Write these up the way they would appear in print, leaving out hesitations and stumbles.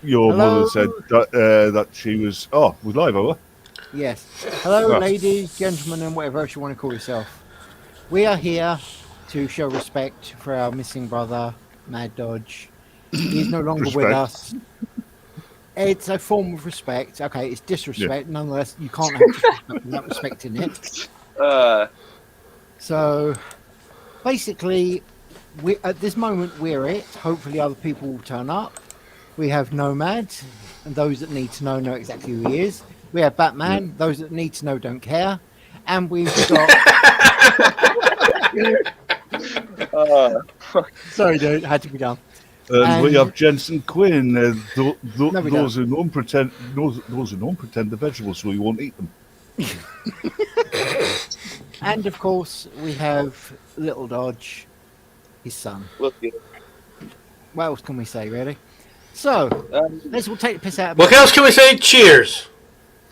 Your Hello? mother said that she was. Oh, we're live, are we? Yes. Hello, Ah. ladies, gentlemen, and whatever else you want to call yourself. We are here to show respect for our missing brother, Maddodge. He is no longer with Respect. us. It's a form of respect. Okay, it's disrespect. Yeah. Nonetheless, you can't have disrespect without respecting it. So, basically, we at this moment we're it. Hopefully, other people will turn up. We have Nomad, and those that need to know exactly who he is. We have Batman. Yeah. Those that need to know don't care. And we've got. Sorry, dude, had to be done. And we And- have Jensen Quinn. No, we Those who don't pretend, those who don't pretend the vegetables, so we won't eat them. And of course, we have Little Dodge, his son. Look, dude. What else can we say, really? So, let's all take the piss out of What else can we say? Cheers.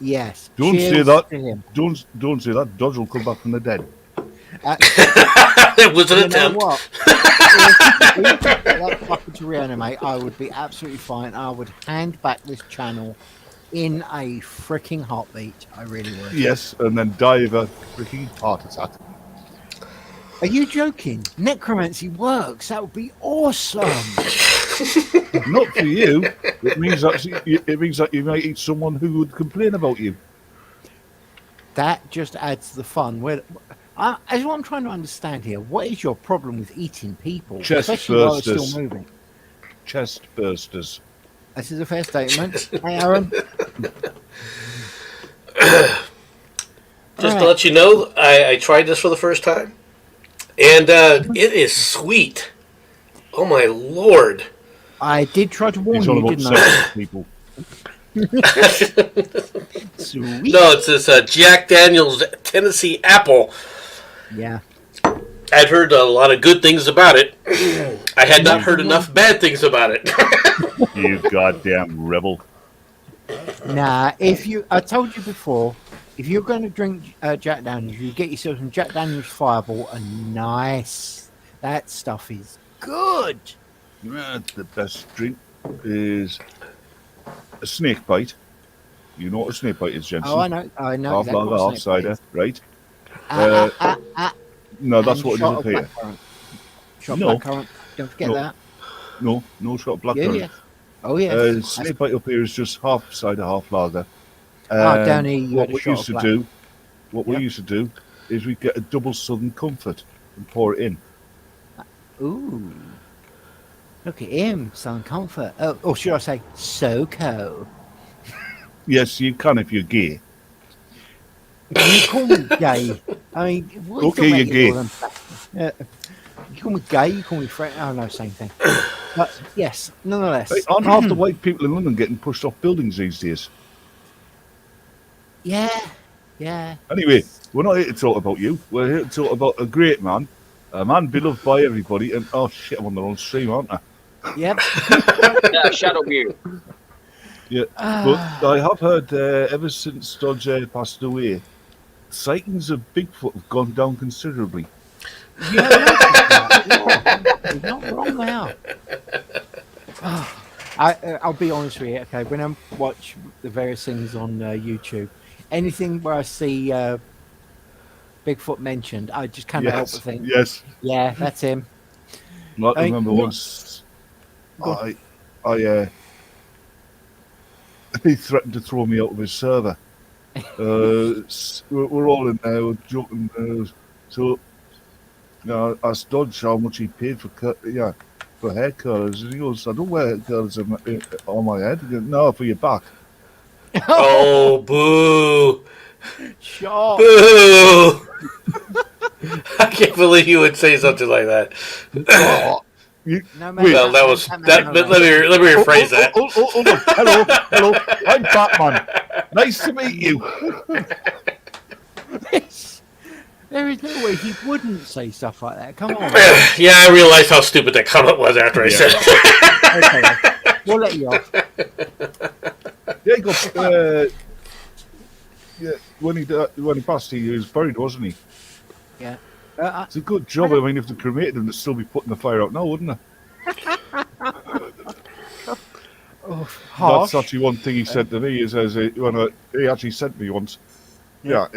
Yes. Don't say cheers that. to him. Don't say that. Dodge will come back from the dead. It was an You know attempt. what? If we could get that fucker to reanimate, I would be absolutely fine. I would hand back this channel in a freaking heartbeat. I really would. Yes, and then die of a freaking heart attack. Are you joking? Necromancy works. That would be awesome. Not for you. It means that you might eat someone who would complain about you. That just adds the fun. As what I'm trying to understand here, what is your problem with eating people, Chest especially while they're bursters. still moving? Chest bursters. This is a fair statement. Hey, Aaron. Just to let you know, I tried this for the first time, and it is sweet. Oh my lord! I did try to warn He's you, on about didn't I? sex people. Sweet. No, it's this Jack Daniel's Tennessee Apple. Yeah. I'd heard a lot of good things about it. I had not heard enough bad things about it. You goddamn rebel. Nah, I told you before, if you're going to drink Jack Daniels, you get yourself some Jack Daniels Fireball, and nice. That stuff is good. The best drink is a snake bite. You know what a snake bite is, Jensen? Oh, I know. Half exactly lager, what half snake cider, is. right? Ah, No, that's and what it shot is of up here. blackcurrant. Shot of No. blackcurrant. Don't forget No. that. No shot of black Yeah, currant. yeah. Oh, yeah. Snake bite up here is just half cider, half lager. Down here you what had a we shot used of to black. do, what we Yep. used to do, is we get a double Southern Comfort and pour it in. Ooh. Look at him, Southern Comfort. Oh, or should I say, SoCo? Yes, you can if you're gay. You call me gay. I mean, what are you Okay, talking you're about, gay. you call me gay, you call me friend. Oh, no, same thing. But yes, nonetheless. Hey, aren't half the white people in London getting pushed off buildings these days? Yeah. Anyway, we're not here to talk about you. We're here to talk about a great man, a man beloved by everybody. And oh shit, I'm on the wrong stream, aren't I? Yep. Yeah, Shadowbeard. Yeah, but I have heard ever since Dodge passed away, sightings of Bigfoot have gone down considerably. You have noticed that. You're not wrong there. I'll be honest with you. Okay, when I watch the various things on YouTube, anything where I see Bigfoot mentioned, I just cannot help but think, Yes. yeah, that's him. I I- remember once he threatened to throw me out of his server. We're all in there, we're joking. So I asked Dodge how much he paid for hair curlers, and he goes, "I don't wear hair curlers on my head." He goes, "No, for your back." Oh, boo! Sure. Boo! I can't believe you would say something like that. No, Wait. Well, that was that. But let me rephrase that. Hold on. Hello. I'm Batman. Nice to meet you. There is no way he wouldn't say stuff like that. Come on. Yeah, I realized how stupid that comment was after I said it. Okay, we'll let you off. Yeah, he got. When he passed, he was buried, wasn't he? Yeah. It's a good job. I mean, if they cremated him, they'd still be putting the fire out now, wouldn't they? harsh. That's actually one thing he said to me. He says he actually said to me once. Yeah,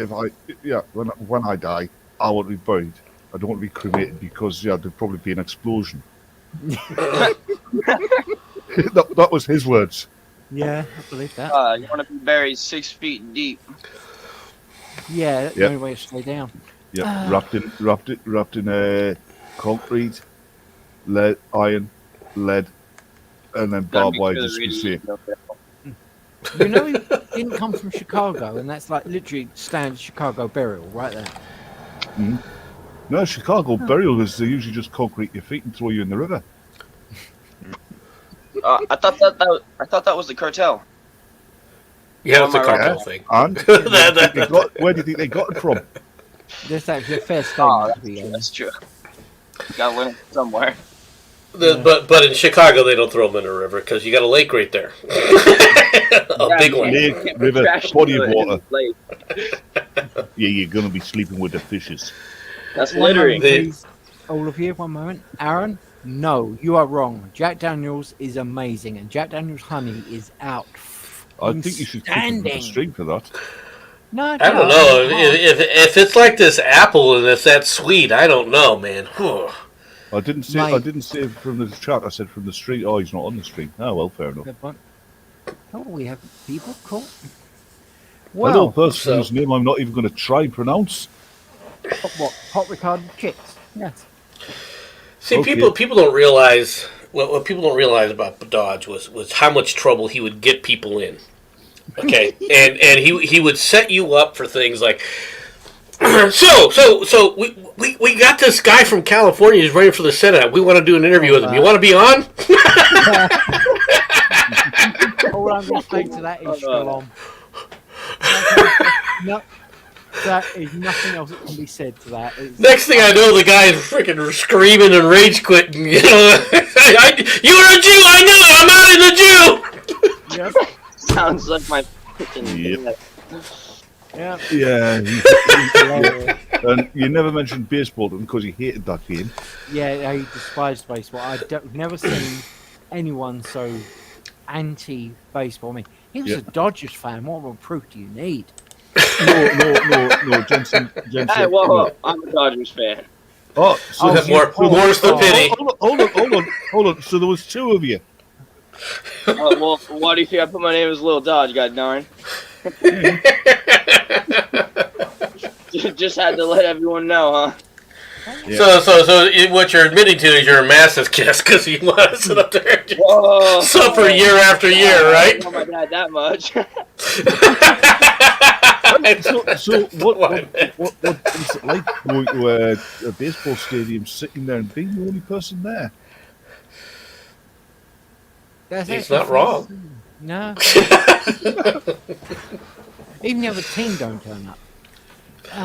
when I die, I want to be buried. I don't want to be cremated because there'd probably be an explosion. that was his words. Yeah, I believe that. You want to be buried 6 feet deep. Yeah, that's the only way to stay down. Yeah, wrapped in concrete, lead, iron, lead, and then barbed wire just to see. You know, he didn't come from Chicago, and that's like literally standard Chicago burial right there. Mm-hmm. No, Chicago burial is they usually just concrete your feet and throw you in the river. I thought that was the cartel. Yeah, it's a cartel thing. And where do you think they got it from? That's actually a fair statement. That's true. Got to learn somewhere. But in Chicago, they don't throw them in a river because you got a lake right there. Big one. Lake, river, body of water. Yeah, you're going to be sleeping with the fishes. That's littering. Please, all of you, one moment. Aaron, no, you are wrong. Jack Daniels is amazing, and Jack Daniels honey is out. I think you should keep him with the stream for that. No, I don't know. If it's like this apple and it's that sweet, I don't know, man. I didn't say from the chat. I said from the street. Oh, he's not on the street. Oh well, fair enough. Oh, we have people. Cool. Well, I know a person whose name I'm not even going to try and pronounce. What? Hot retarded chicks. Yes. See, Okay. people don't realize what people don't realize about Maddodge was how much trouble he would get people in. Okay, and he would set you up for things like. So we got this guy from California who's running for the Senate. We want to do an interview with him. You want to be on? All I'm going to say to that is shalom. No, that is nothing else that can be said to that. Next thing I know, the guy is freaking screaming and rage quitting. You know, you were a Jew. I knew it. I'm out in the Jew. Yep. Sounds like my freaking. Yep. Yeah. Yeah. And you never mentioned baseball to him because he hated that game. Yeah, he despised baseball. I've never seen anyone so anti-baseball. I mean, he was a Dodgers fan. What more proof do you need? No, Jensen. Hey, whoa, I'm a Dodgers fan. Oh, so more's the pity. Hold on. So there was two of you. Well, why do you think I put my name as Lil Dodge, god darn? Just had to let everyone know, huh? Yeah. So what you're admitting to is you're a massive kiss because you want to sit up there and just suffer year after year, right? I don't know my dad that much. So what is it like going to a baseball stadium, sitting there and being the only person there? He's not wrong. No. Even the other team don't turn up.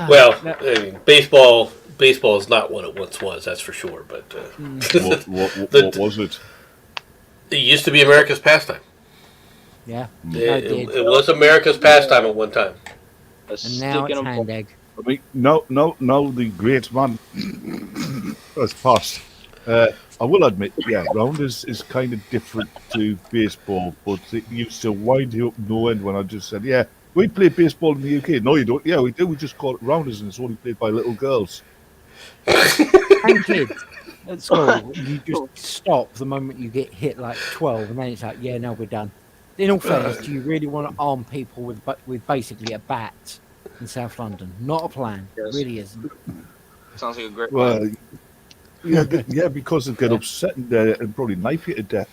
Well, I mean, baseball is not what it once was, that's for sure. But What was it? It used to be America's pastime. Yeah. It was America's pastime at one time. And now it's hand egg. I mean, no, the great man has passed. I will admit, round is kind of different to baseball, but it used to wind you up no end when I just said, we play baseball in the UK. No, you don't. Yeah, we do. We just call it rounders, and it's only played by little girls. And kids at school, you just stop the moment you get hit like 12, and then it's like, no, we're done. In all fairness, do you really want to arm people with basically a bat in South London? Not a plan. Yes. It really isn't. Sounds like a great plan. Because they'd get upset and probably knife you to death.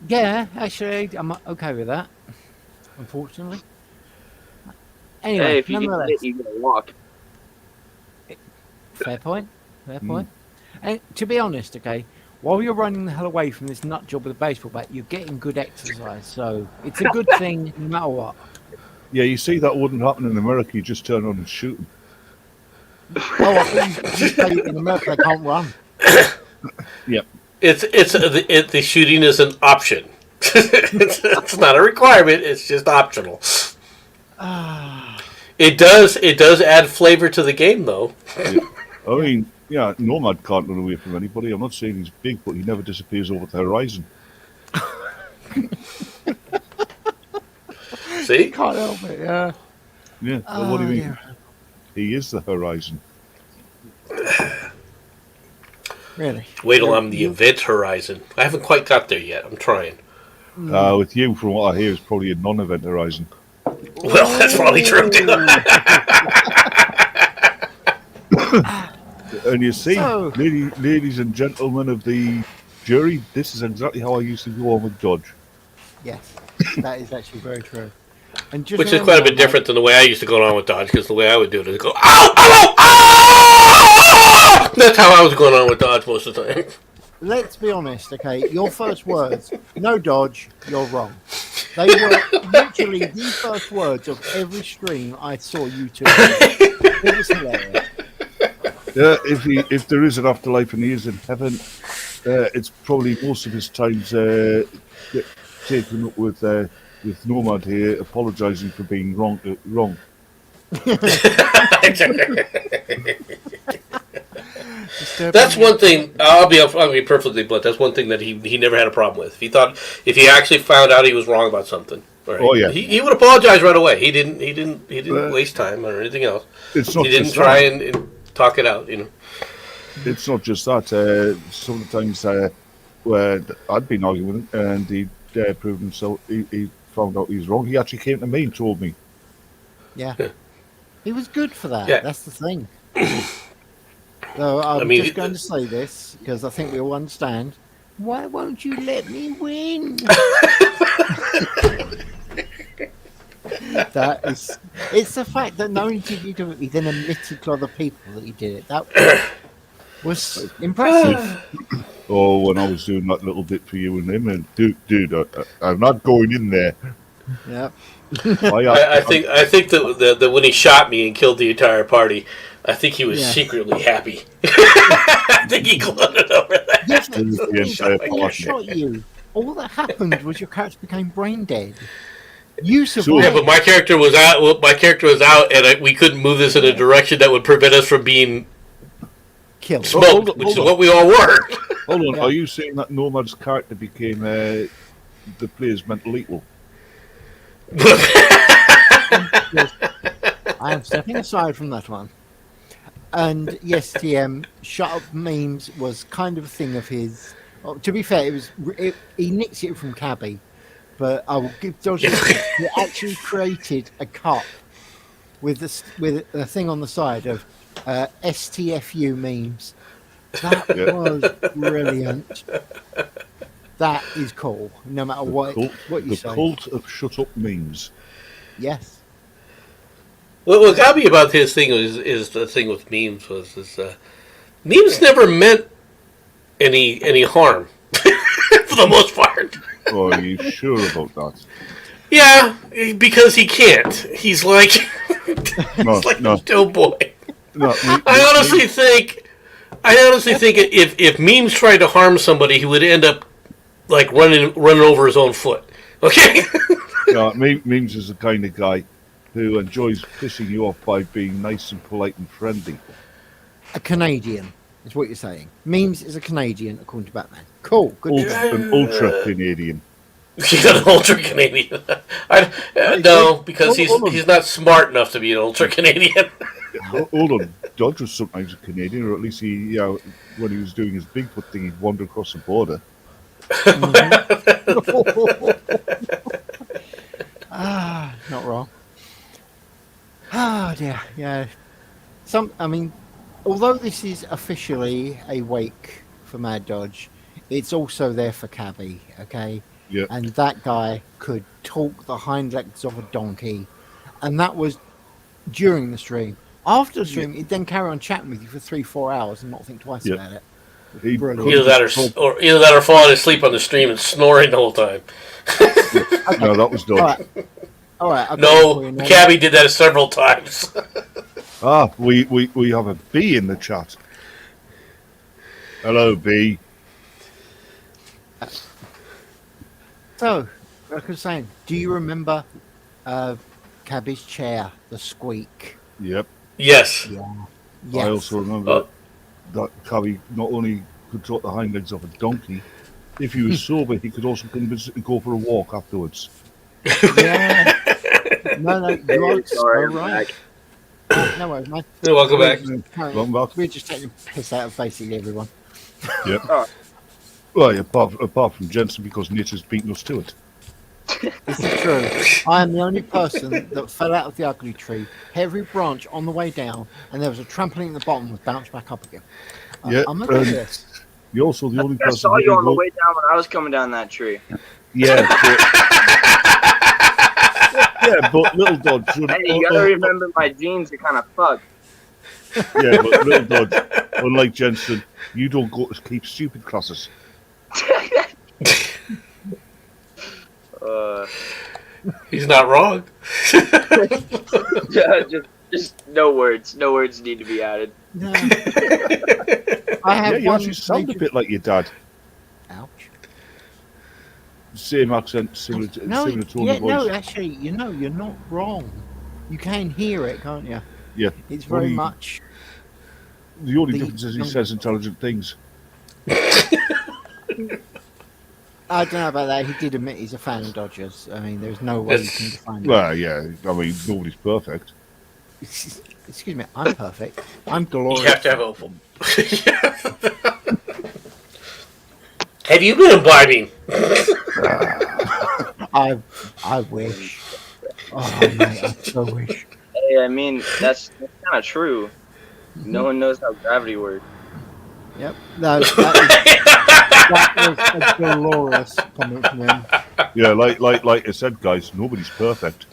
Yeah, actually, I'm okay with that. Unfortunately. Anyway, hey, if you get hit, you gotta walk. Fair point. And to be honest, okay, while you're running the hell away from this nut job with a baseball bat, you're getting good exercise, so it's a good thing no matter what. Yeah, you see that wouldn't happen in America. You just turn on and shoot them. In America, they can't run. Yep. The shooting is an option. It's not a requirement. It's just optional. It does add flavor to the game, though. I mean, Nomad can't run away from anybody. I'm not saying he's big, but he never disappears over the horizon. See? Can't help it. Yeah. Yeah. Well, what do you mean? dear. He is the horizon. Really? Wait till I'm the event horizon. I haven't quite got there yet. I'm trying. With you, from what I hear, it's probably a non-event horizon. Well, that's probably true too. And you see, So- ladies and gentlemen of the jury, this is exactly how I used to go on with Dodge. Yes, that is actually very true. And just Which is remember quite a bit now, different than the way I used to go on with Dodge, because the way I would do it is go, ow, ow, ow, ow! That's how I was going on with Dodge most of the time. Let's be honest, okay? Your first words, no Dodge, you're wrong. They were literally the first words of every stream I saw you two. It was hilarious. Yeah, if there is an afterlife and he is in heaven, it's probably most of his times taken up with Nomad here, apologising for being wrong. That's one thing. I'll be perfectly blunt. That's one thing that he never had a problem with. If he actually found out he was wrong about something, right, Oh, yeah. he would apologize right away. He didn't waste time or anything else. It's not He didn't just try that. and talk it out. It's not just that. Sometimes where I'd been arguing with him and he'd proved himself, he found out he was wrong. He actually came to me and told me. Yeah. He was good for that. Yeah. That's the thing. So I'm just going to say this because I think we all understand. Why won't you let me win? It's the fact that not only did you do it, he then admitted to other people that he did it. That was impressive. Oh, when I was doing that little bit for you and him, and dude, I'm not going in there. Yeah. I think that when he shot me and killed the entire party, I think he was secretly happy. I think he gloated over that. Yes, entire when he shot you, all that happened was your character became brain dead. You survived. Yeah, but my character was out. Well, my character was out, and we couldn't move this in a direction that would prevent us from being killed. smoked, which is what we all were. Hold on, Yeah. are you saying that Nomad's character became the player's mental equal? I am stepping aside from that one. And yes, TM, shut up memes was kind of a thing of his. Oh, to be fair, he nicked it from Cabby, but I will give Dodge he actually created a cup with a thing on the side of STFU memes. That was brilliant. That is cool, no matter what you the say. cult of shut up memes. Yes. What got me about his thing is the thing with memes memes never meant any harm for the most part. Oh, are you sure about that? Yeah, because he can't. He's like No, no. a still boy. No, I honestly think if memes tried to harm somebody, he would end up like running over his own foot. Okay. no, memes is the kind of guy who enjoys pissing you off by being nice and polite and friendly. A Canadian is what you're saying. Memes is a Canadian, according to Batman. Cool. Good. An ultra Canadian. He's an ultra Canadian. No, because he's not smart enough to be an ultra Canadian. Hold on, Dodge was sometimes a Canadian, or at least he, when he was doing his Bigfoot thing, he'd wander across the border. Not wrong. Dear, yeah. Although this is officially a wake for Mad Dodge, it's also there for Cabby, okay? Yeah. And that guy could talk the hind legs of a donkey, and that was during the stream. After the stream, he'd then carry on chatting with you for 3-4 hours and not think twice about it. Brilliant. Either that or falling asleep on the stream and snoring the whole time. No, that was Dodge. All right. No, Cabby did that several times. We have a B in the chat. Hello, B. So, like I was saying, do you remember Cabby's chair, the squeak? Yep. Yes. Yeah. I also remember that Cabby not only could talk the hind legs of a donkey, if he was sober, he could also convince it to go for a walk afterwards. Yeah. No, you Hey, are so sorry, I'm right. back. No worries, mate. Hey, welcome back. Welcome back. We're just taking the piss out of basically everyone. Yep. Oh. Well, apart from Jensen, because nature's beaten us to it. This is true. I am the only person that fell out of the ugly tree, hit every branch on the way down, and there was a trampoline at the bottom and was bounced back up again. Yeah, I'm okay with this. You're also the only I person saw here you who on the go- way down when I was coming down that tree. Yeah. But Little Dodge. Hey, you gotta remember my jeans are kind of fucked. Yeah, but Little Dodge, unlike Jensen, you don't go to keep stupid classes. He's not wrong. Yeah, just no words. No words need to be added. No. I have Yeah, you one actually sound a major- bit like your dad. Ouch. Same accent, similar tone of voice. No, actually, you're not wrong. You can hear it, can't you? Yeah. It's very Only- much. The only The difference is he young- says intelligent things. I don't know about that. He did admit he's a fan of Dodgers. I mean, there's no way you Yes. can define it. Well, yeah, I mean, nobody's perfect. Excuse me, I'm perfect. I'm glorious. You have to have opal. Have you been imbibing? I wish. Oh, mate, I so wish. Hey, I mean that's kind of true. No one knows how gravity works. Yep. No, that was a glorious comment from him. Yeah, like I said, guys, nobody's perfect.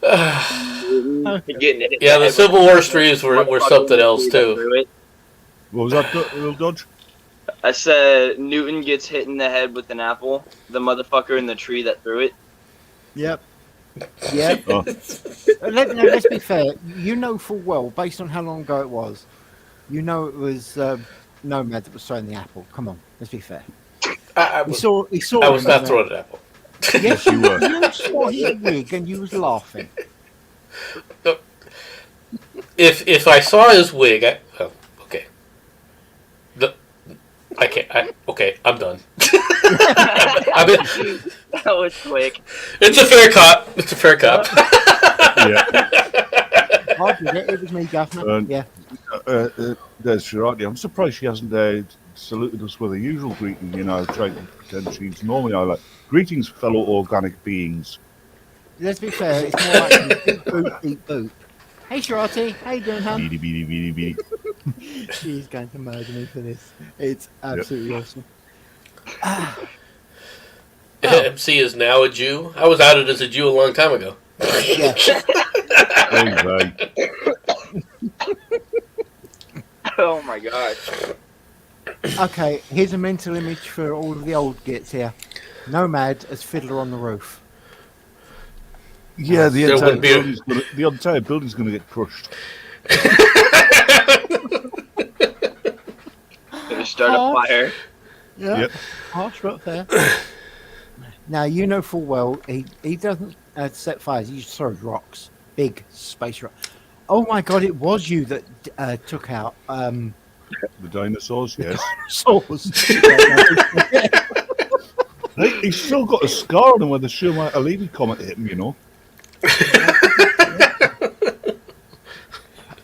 You're getting it. Yeah, the Civil War streams were something else too. What was that, Little Dodge? I said Newton gets hit in the head with an apple. The motherfucker in the tree that threw it. Yep. Yep. Oh, Let's be fair. You know full well, based on how long ago it was, you know it was Nomad that was throwing the apple. Come on, let's be fair. I He was saw I was him, not and throwing an apple. Yes, you were. You saw his wig and you was laughing. If I saw his wig, okay. I can't. Okay, I'm done. I've been, That was quick. it's a fair cop. It's a fair cop. Yeah. I did it. It was me, Governor. Yeah. There's Shirati. I'm surprised she hasn't saluted us with a usual greeting, trying to pretend she's normally like, greetings, fellow organic beings. Let's be fair. It's more like beep boop, beep boop. Hey, Shirati. How you doing, hon? Beady, beady, beady, beady. She's going to murder me for this. It's absolutely awesome. MC is now a Jew. I was outed as a Jew a long time ago. Yeah. Anyway, Oh my god. Okay, here's a mental image for all of the old gits here. Nomad as Fiddler on the Roof. yeah, There would be the entire building's going to get crushed. Gonna start a fire. Yeah. Yep. Harsh but fair. Now, you know full well, he doesn't set fires, he just throws rocks. Big space rock. Oh my god, it was you that took out The dinosaurs, yes. Saws. He's still got a scar on him where the Sherman Levy comet hit him,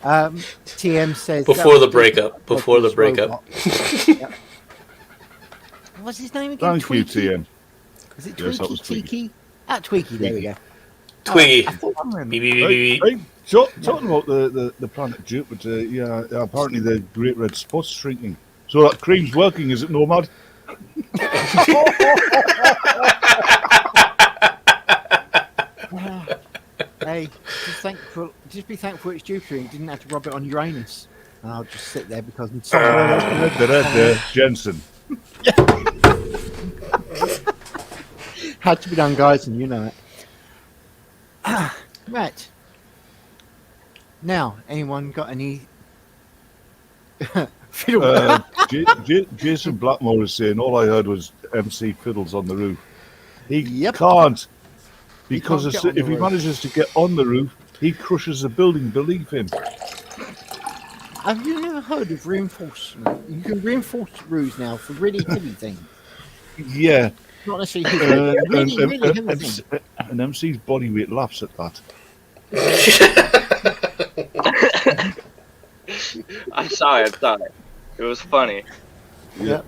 TM says Before the breakup. Before the breakup. Yep. What's his name again? Thank you, Tweaky? TM. Is it Yes, that Tweaky? was Tweaky. Tweaky? Tweaky, there we go. Twiggy. I thought I remembered. Beep, beep, beep, beep, beep. Talking about the planet Jupiter, apparently the Great Red Spot's shrinking. So that cream's working, is it, Nomad? Hey, just be thankful it's Jupiter and you didn't have to rub it on Uranus. And I'll just sit there because I'm sorry. Jensen. Had to be done, guys, and you know it. Right. Now, anyone got any fiddle? Jason Blackmore is saying all I heard was MC fiddles on the roof. He Yep. can't, because He can't get on if the he roof. manages to get on the roof, he crushes the building beneath him. Have you never heard of reinforcement? You can reinforce roofs now for really heavy things. Yeah, Not necessarily heavy, really heavy things. And MC's body weight laughs at that. I'm sorry. It was funny. Yeah.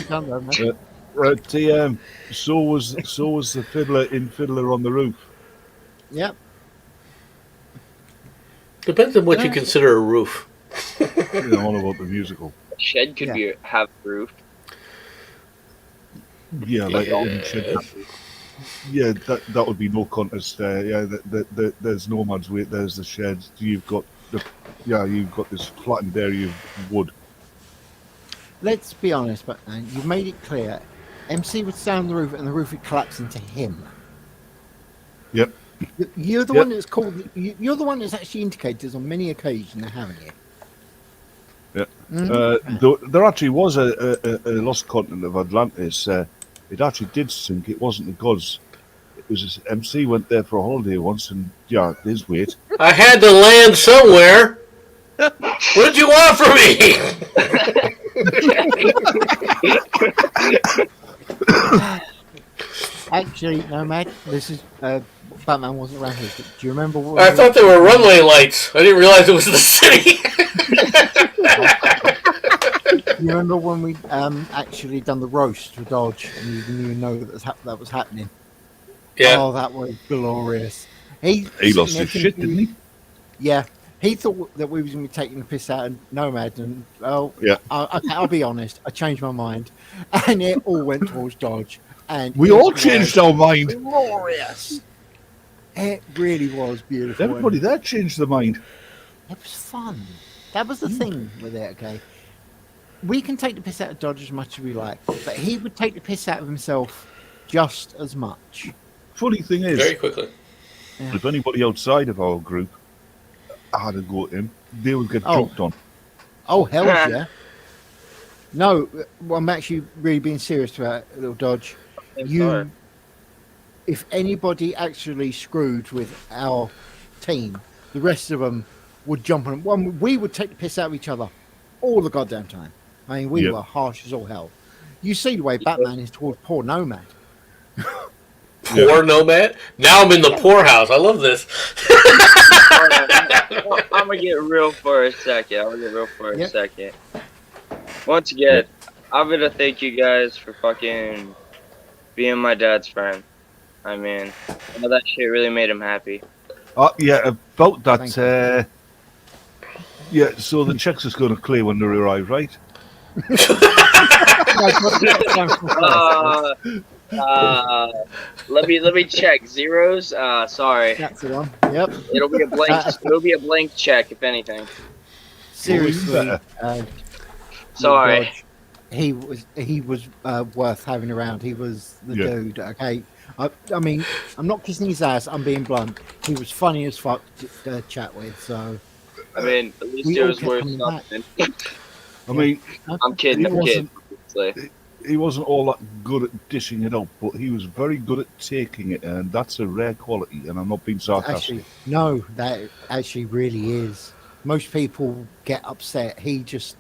Done though, mate. TM. So was the fiddler in Fiddler on the Roof. Yep. Depends on what you Yeah. consider a roof. All about the musical. A shed could have a roof. Yeah, like in Shed. Yeah, that would be no contest there. Yeah, there's Nomad's Weight. There's the Shed. You've got this flattened area of wood. Let's be honest, but you've made it clear. MC would stand on the roof, and the roof would collapse into him. Yep. You're the one that's called. You're the one that's actually indicated on many occasions, haven't you? Yeah. Mm-hmm. There actually was a lost continent of Atlantis. It actually did sink. It wasn't the gods. It was MC went there for a holiday once, and his weight. I had to land somewhere. What did you want from me? Actually, no, Matt. This is Batman wasn't around here. But do you remember what? I thought they were runway lights. I didn't realize it was the city. You remember when we actually done the roast with Dodge, and you didn't even know that was happening? Yeah. Oh, that was glorious. He Lost his shit, didn't he? Yeah. He thought that we was going to be taking the piss out of Nomad, and yeah. I'll be honest, I changed my mind, and it all went towards Dodge. And we all changed our mind. Glorious. It really was beautiful. Everybody there changed their mind. It was fun. That was the thing with it. Okay, we can take the piss out of Dodge as much as we like, but he would take the piss out of himself just as much. Funny thing is, Very quickly. Yeah. If anybody outside of our group had a go at him, they would get jumped on. Oh, hell yeah. No, I'm actually really being serious about it, little Dodge. If anybody actually screwed with our team, the rest of them would jump on them. We would take the piss out of each other all the goddamn time. I mean, we were harsh as all hell. You see the way Batman is towards poor Nomad. Poor Nomad? Now I'm in the poorhouse. I love this. I'm going to get real for a second. Once again, I'm going to thank you guys for fucking being my dad's friend. I mean, all that shit really made him happy. About that. So the checks is going to clear when they arrive, right? Let me check. Zeros? Sorry. That's the one. Yep. It'll be a blank. It'll be a blank check, if anything. Seriously. Sorry. He was worth having around. He was the dude. Okay. I mean, I'm not kissing his ass. I'm being blunt. He was funny as fuck to chat with. So. I mean, at least it was worth something. I mean, I'm kidding. He wasn't all that good at dishing it out, but he was very good at taking it, and that's a rare quality. And I'm not being sarcastic. Actually, no, that actually really is. Most people get upset. He just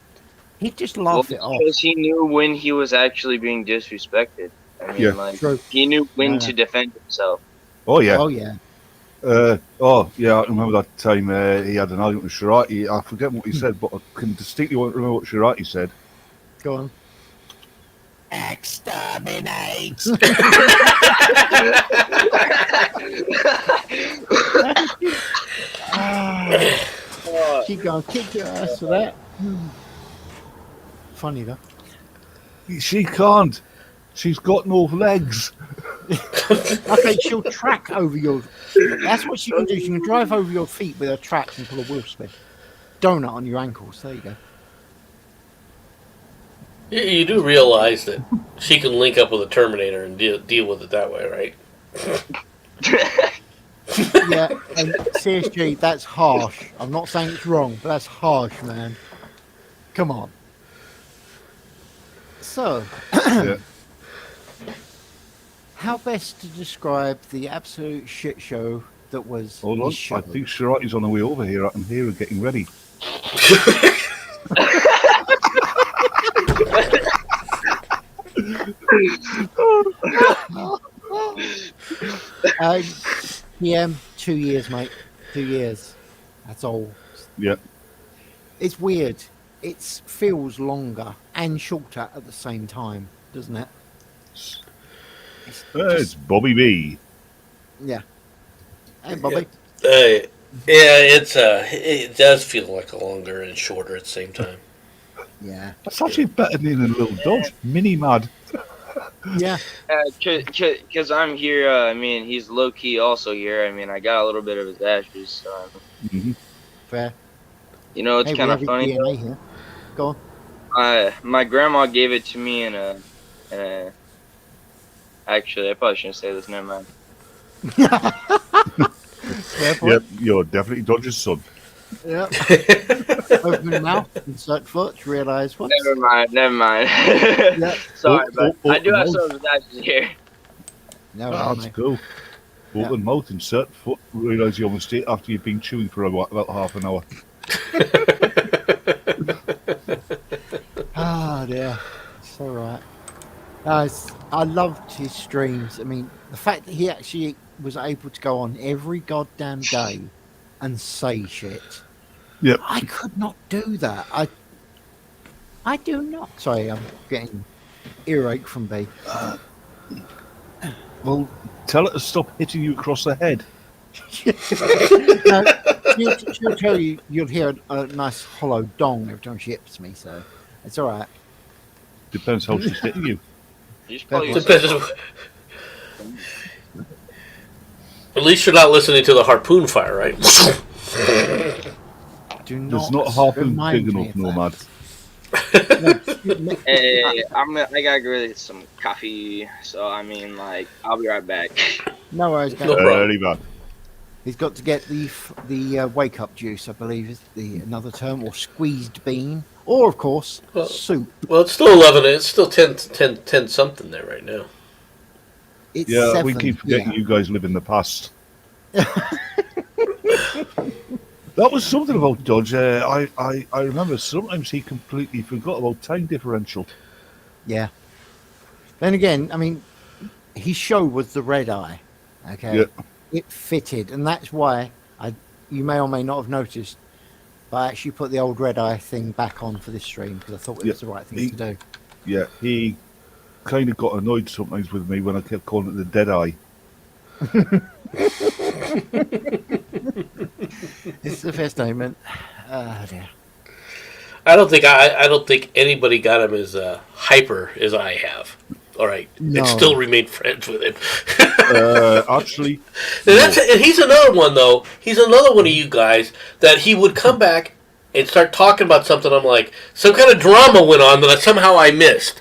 laughed it off. Because he knew when he was actually being disrespected. I mean, true. He knew when to defend himself. Oh yeah. Oh yeah. I remember that time he had an argument with Shirati. I forget what he said, but I can distinctly remember what Shirati said. Go on. Exterminate! Keep going, kick your ass for that. Funny though. She can't. She's got no legs. Okay, she'll track over your. That's what she can do. She can drive over your feet with her tracks and pull a wheel spin. Donut on your ankles. There you go. You do realize that she can link up with a Terminator and deal with it that way, right? Yeah, and CSG, that's harsh. I'm not saying it's wrong, but that's harsh, man. Come on. So, how best to describe the absolute shit show that was Hold on, this show? I think Shirati's on the way over here. I can hear her getting ready. PM, 2 years, mate. 2 years. That's all. Yeah. It's weird. It feels longer and shorter at the same time, doesn't it? It's Bobby B. Yeah. Hey, Bobby. It does feel like a longer and shorter at the same time. Yeah. That's actually better than a little Dodge. Mini Mad. Yeah. Because I'm here, I mean, he's low-key also here. I mean, I got a little bit of his ashes, so... Fair. You know, it's Hey, kind we of have funny. DNA here. Go on. My grandma gave it to me in a... Actually, I probably shouldn't say this, never mind. Fair point. Yep, you're definitely Dodge's son. Yep. Open your mouth, insert foot, realise what. Never mind. Yep. Sorry, Oh, but I do have no. some of his ashes here. No, That's mate. cool. Open mouth, insert foot, realise your mistake after you've been chewing for about half an hour. Oh dear. It's alright. I loved his streams. I mean, the fact that he actually was able to go on every goddamn day and say shit. Yep. I could not do that. I do not. Sorry, I'm getting earache from B. Well, tell her to stop hitting you across the head. No, she'll tell you you'll hear a nice hollow dong every time she hips me, so it's alright. Depends how she's hitting you. You should probably Depends. At least you're not listening to the harpoon fire, right? Do not. There's not a harpoon remind big me enough, of Nomad. that. Hey, I gotta go get some coffee, so I mean, like, I'll be right back. No worries, No guys. problem. Very bad. He's got to get the wake up juice, I believe is another term, or squeezed bean, or of course Well- soup. Well, it's still 11. It's still 10 something there right now. It's Yeah, 7, we keep forgetting yeah. you guys live in the past. That was something about Dodge. I remember sometimes he completely forgot about time differential. Yeah. Then again, I mean, his show was the red eye. Okay. Yeah. It fitted, and that's why you may or may not have noticed, but I actually put the old red eye thing back on for this stream because I thought it was the right thing to do. Yeah, he kind of got annoyed sometimes with me when I kept calling it the dead eye. It's the fair statement. Oh dear. I don't think anybody got him as hyper as I have. All right, No. and still remain friends with him. Actually, And he's another one though. He's another one of you guys that he would come back and start talking about something. I'm like, some kind of drama went on that somehow I missed.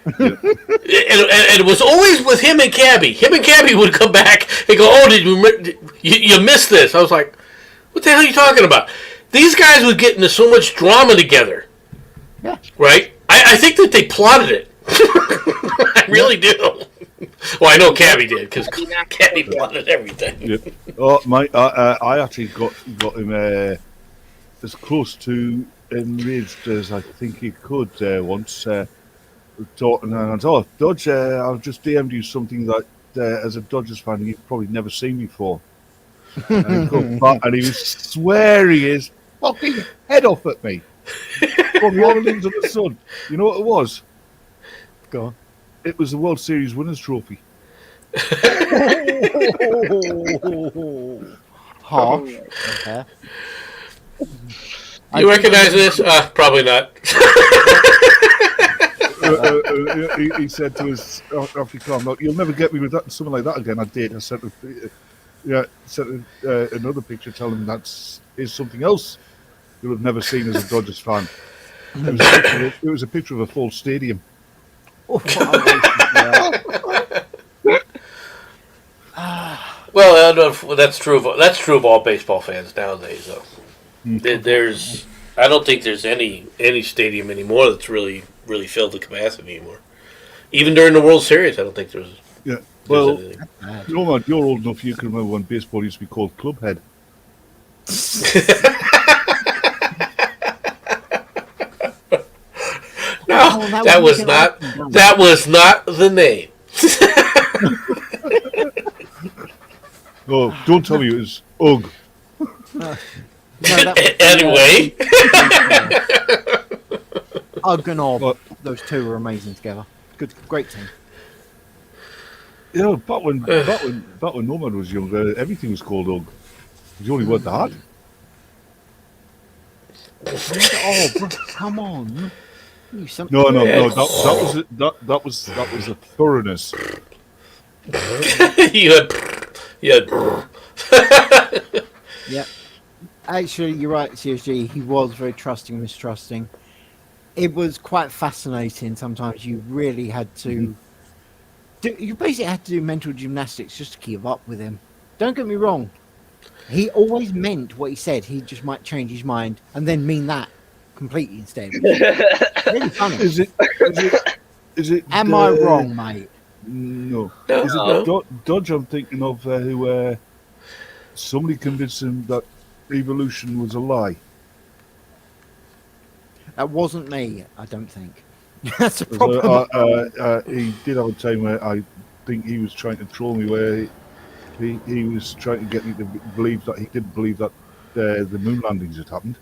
And it was always with him and Cabby. Him and Cabby would come back and go, "Oh, did you missed this?" I was like, "What the hell are you talking about?" These guys would get into so much drama together. Yeah. Right? I think that they plotted it. I really do. Well, I know Cabby did because Cabby plotted everything. yeah. Oh, I actually got him as close to enraged as I think he could once. Talking and oh, Dodge, I've just DM'd you something that, as a Dodgers fan, you've probably never seen before. And he come back and he was swearing his fucking head off at me from all the under the sun. You know what it was? Go on. It was the World Series winners trophy. Harsh. Okay. You recognize this? Probably not. He said to us after he came out, "You'll never get me with that something like that again." I did. I sent another picture telling him that's is something else you'll have never seen as a Dodgers fan. It was a picture of a full stadium. Well, that's true. That's true of all baseball fans nowadays, though. I don't think there's any stadium anymore that's really filled to capacity anymore. Even during the World Series, I don't think there's. Yeah. Well, anything. you're old enough. You can remember when baseball used to be called Clubhead. No, that was not the name. Oh, don't tell me it was Ugg. No, that was, Anyway, Ugg and Ob, What? those two were amazing together. Good, great team. Yeah, back when Nomad was younger, everything was called Ugg. It was the only word they had. Ob, come on. You some- No. That was a thoroughness. you had. Yeah. Actually, you're right, CSG. He was very trusting, mistrusting. It was quite fascinating. Sometimes you really had to. You basically had to do mental gymnastics just to keep up with him. Don't get me wrong. He always meant what he said. He just might change his mind and then mean that completely instead. Really funny. Is it? Am I wrong, mate? No. No. Is it Dodge I'm thinking of who somebody convinced him that evolution was a lie? That wasn't me, I don't think. That's a problem. He did have a time where I think he was trying to troll me, where he was trying to get me to believe that he didn't believe that the moon landings had happened.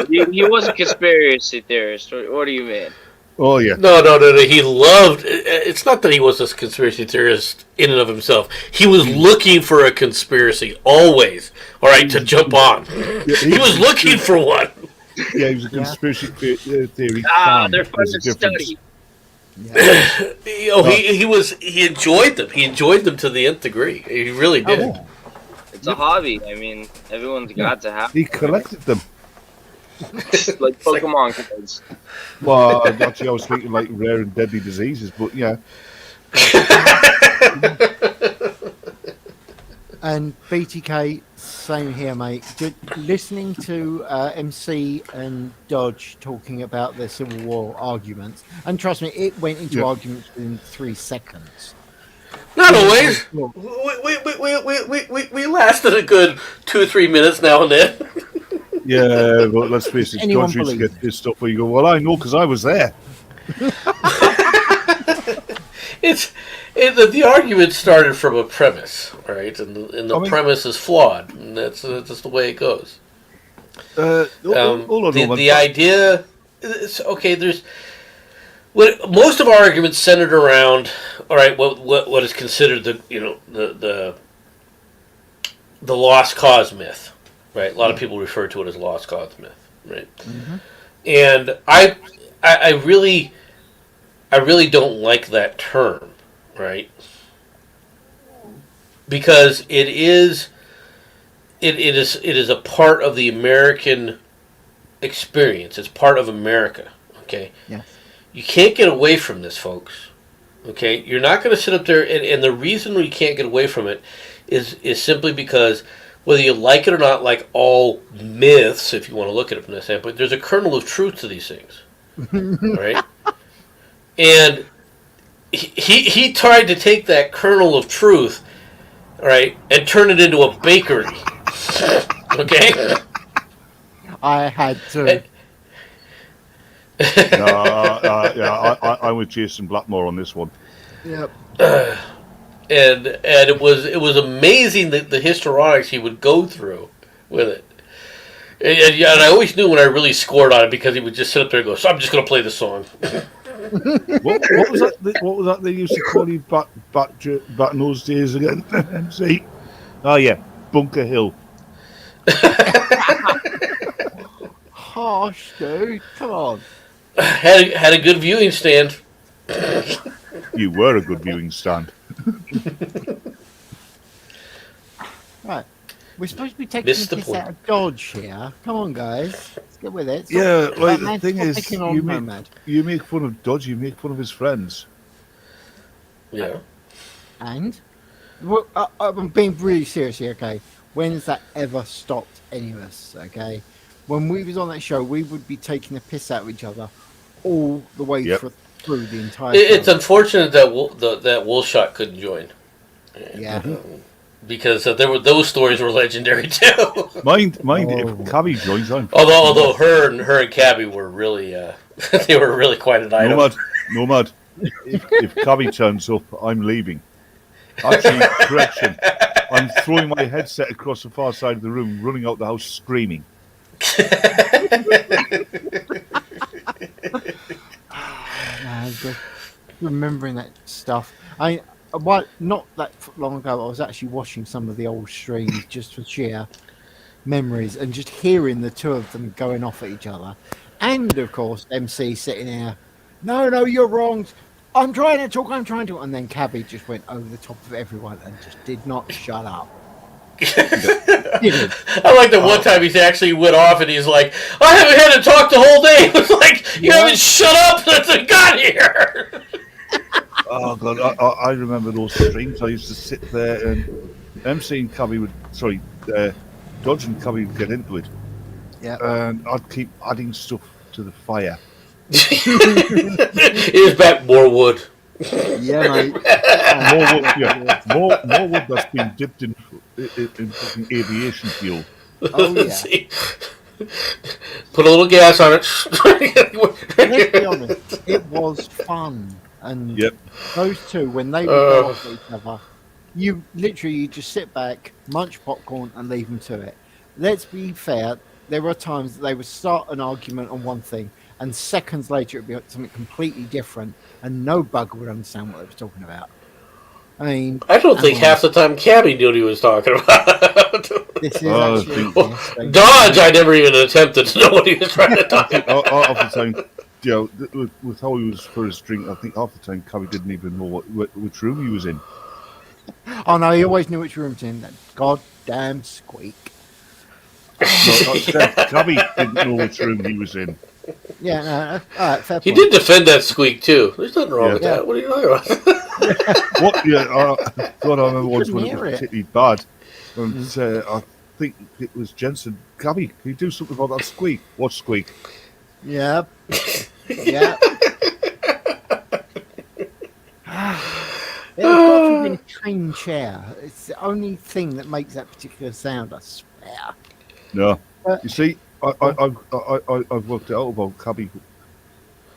He was a conspiracy theorist. What do you mean? Oh yeah. No. He loved. It's not that he was a conspiracy theorist in and of himself. He was looking for a conspiracy always. All right, to jump on. Yeah, He was looking for one. Yeah, he was a conspiracy theory. Ah, fan. they're fun There's a to difference. study. He enjoyed them. He enjoyed them to the nth degree. He really did. Oh, It's a hobby. I mean, everyone's got to have He collected them. like Pokemon cards. Well, actually, I was thinking like rare and deadly diseases, but yeah. and BTK, same here, mate. Listening to MC and Dodge talking about their Civil War arguments, and trust me, it went into arguments within 3 seconds. Not always. We lasted a good 2 or 3 minutes now and then. Yeah, but let's face it, Anyone Dodge used to believe get pissed off where you go, well, I know because I was there. The argument started from a premise, right? And the premise is flawed, and that's the way it goes. Hold on, the idea, it's, okay. There's most of our arguments centered around, all right, what is considered the lost cause myth, right? A lot of people refer to it as lost cause myth, right? Mm-hmm. And I really don't like that term, right? Because it is a part of the American experience. It's part of America. Okay. Yes. You can't get away from this, folks. Okay. You're not going to sit up there, and the reason we can't get away from it is simply because whether you like it or not, like all myths, if you want to look at it from that standpoint, there's a kernel of truth to these things, right? And he tried to take that kernel of truth, right, and turn it into a bakery. Okay? I had to. I'm with Jason Blackmore on this one. Yep. And it was amazing the histrionics he would go through with it. And I always knew when I really scored on it because he would just sit up there and go, so I'm just going to play the song. What was that? What was that they used to call you back in those days again? MC. Oh yeah, Bunker Hill. Harsh, dude. Come on. Had a good viewing stand. You were a good viewing stand. Right. We're supposed to be taking Missed the the piss point. out of Dodge here. Come on, guys. Let's get with it. Yeah, like Man, the thing stop is, picking on Nomad. you make fun of Dodge, you make fun of his friends. Yeah. And? Well, I'm being really serious here, okay? When has that ever stopped any of us, okay? When we was on that show, we would be taking the piss out of each other all the way through the entire It's show. unfortunate that that Woolshot couldn't join. Yeah. Because those stories were legendary too. Mind if Cabby joins, I'm although her and Cabby were really they were really quite an item. Nomad. If Cabby turns up, I'm leaving. Actually, correction. I'm throwing my headset across the far side of the room, running out the house screaming. Man, just remembering that stuff. Not that long ago, I was actually watching some of the old streams just for sheer memories and just hearing the two of them going off at each other. And of course, MC sitting there, no, you're wrong. I'm trying to talk, and then Cabby just went over the top of everyone and just did not shut up. I like the one time he actually went off and he's like, I haven't had to talk the whole day. It was like, you haven't shut up since I got here. Oh God, I remember those streams. I used to sit there and MC and Cabby Dodge and Cabby would get into it. Yeah. And I'd keep adding stuff to the fire. Here's back more wood. Yeah, mate. More wood that's been dipped in fucking aviation fuel. Oh, yeah. See? Put a little gas on it. Let's be honest, it was fun. And those two, when they would go off at each other, you just sit back, munch popcorn, and leave them to it. Let's be fair, there were times that they would start an argument on one thing, and seconds later it would be something completely different, and no bugger would understand what they were talking about. I mean, I don't think half the time Cabby knew what he was talking about. This is actually Dodge, I never even attempted to know what he was trying to talk about. Half the time, with how he was for his drink, I think half the time Cabby didn't even know which room he was in. Oh no, he always knew which room he was in. That goddamn squeak. Cabby didn't know which room he was in. Yeah, no, all right, fair He point. did defend that squeak too. There's nothing wrong with that. What are you talking about? What? Yeah, God, I remember once when it was particularly bad, and I think it was Jensen. Cabby, can you do something about that squeak? What squeak? Yeah. Yeah. It's got to be a train chair. It's the only thing that makes that particular sound, I swear. No. You see, I've worked it out about Cabby.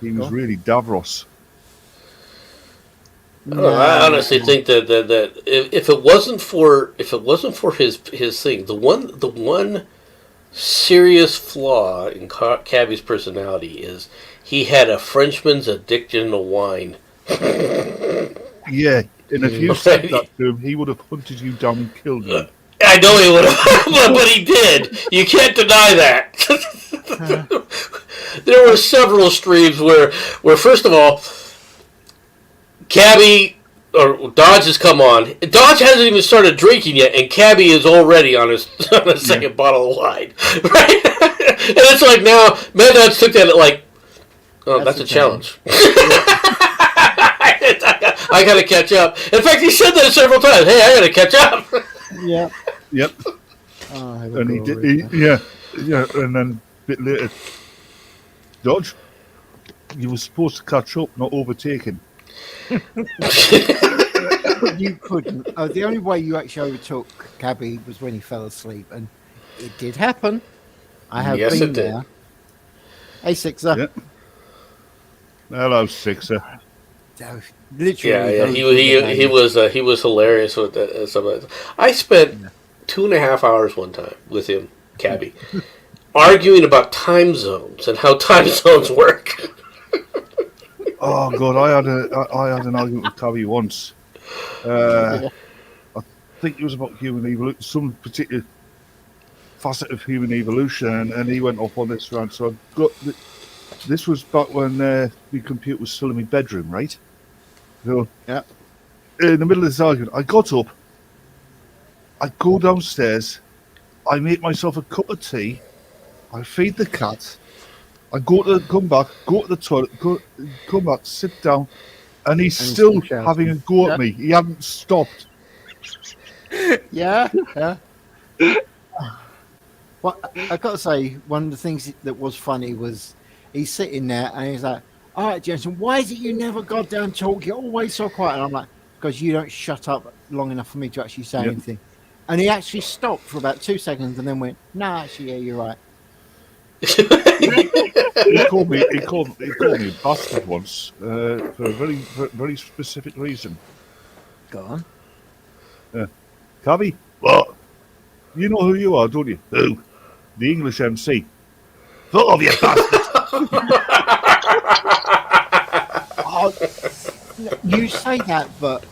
He was really Davros. I honestly think that if it wasn't for his thing, the one serious flaw in Cabby's personality is he had a Frenchman's addiction to wine. Yeah, and if you said that to him, he would have hunted you down and killed you. I know he would have, but he did. You can't deny that. There were several streams where first of all, Cabby or Dodge has come on. Dodge hasn't even started drinking yet, and Cabby is already on his second bottle of wine. Right? And it's like now, Maddodge took that like, oh, that's a challenge. I gotta catch up. In fact, he said that several times. Hey, I gotta catch up. Yeah. Yep. And he did. Yeah. And then a bit later, Dodge, you were supposed to catch up, not overtake him. You couldn't. The only way you actually overtook Cabby was when he fell asleep, and it did happen. I have been there. Hey, Sixer. Yep. Hello, Sixer. Literally. Yeah. He was hilarious with that. Some of that. I spent 2.5 hours one time with him, Cabby, arguing about time zones and how time zones work. Oh God, I had an argument with Cabby once. I think it was about human evolution, some particular facet of human evolution, and he went off on this rant. So I got this was back when the computer was still in my bedroom, right? So in the middle of this argument, I got up, I go downstairs, I make myself a cup of tea, I feed the cat, I come back, go to the toilet, come back, sit down, and he's still having a go at me. He hadn't stopped. Yeah. Well, I got to say, one of the things that was funny was he's sitting there and he's like, all right, Jensen, why is it you never goddamn talk? You're always so quiet. And I'm like, because you don't shut up long enough for me to actually say anything. And he actually stopped for about 2 seconds and then went, nah, actually, yeah, you're right. He called me a bastard once for a very specific reason. Go on. Cabby, what? You know who you are, don't you? Who? The English MC. Fuck off, you bastard! Oh, you say that, but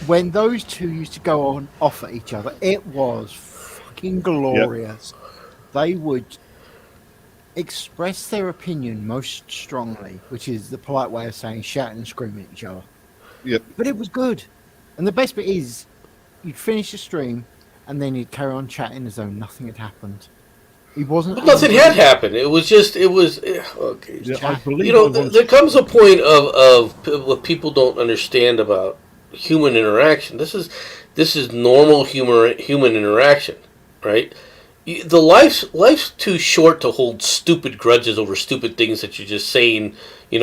when those two used to go on off at each other, it was fucking glorious. They would express their opinion most strongly, which is the polite way of saying shouting and screaming at each other. Yep. But it was good. And the best bit is, you'd finish the stream, and then you'd carry on chatting as though nothing had happened. He wasn't. Well, nothing had happened. It was just. Okay. Yeah, I believe You know, there comes a point of what people don't understand about human interaction. This is normal human interaction, right? Life's too short to hold stupid grudges over stupid things that you're just saying, in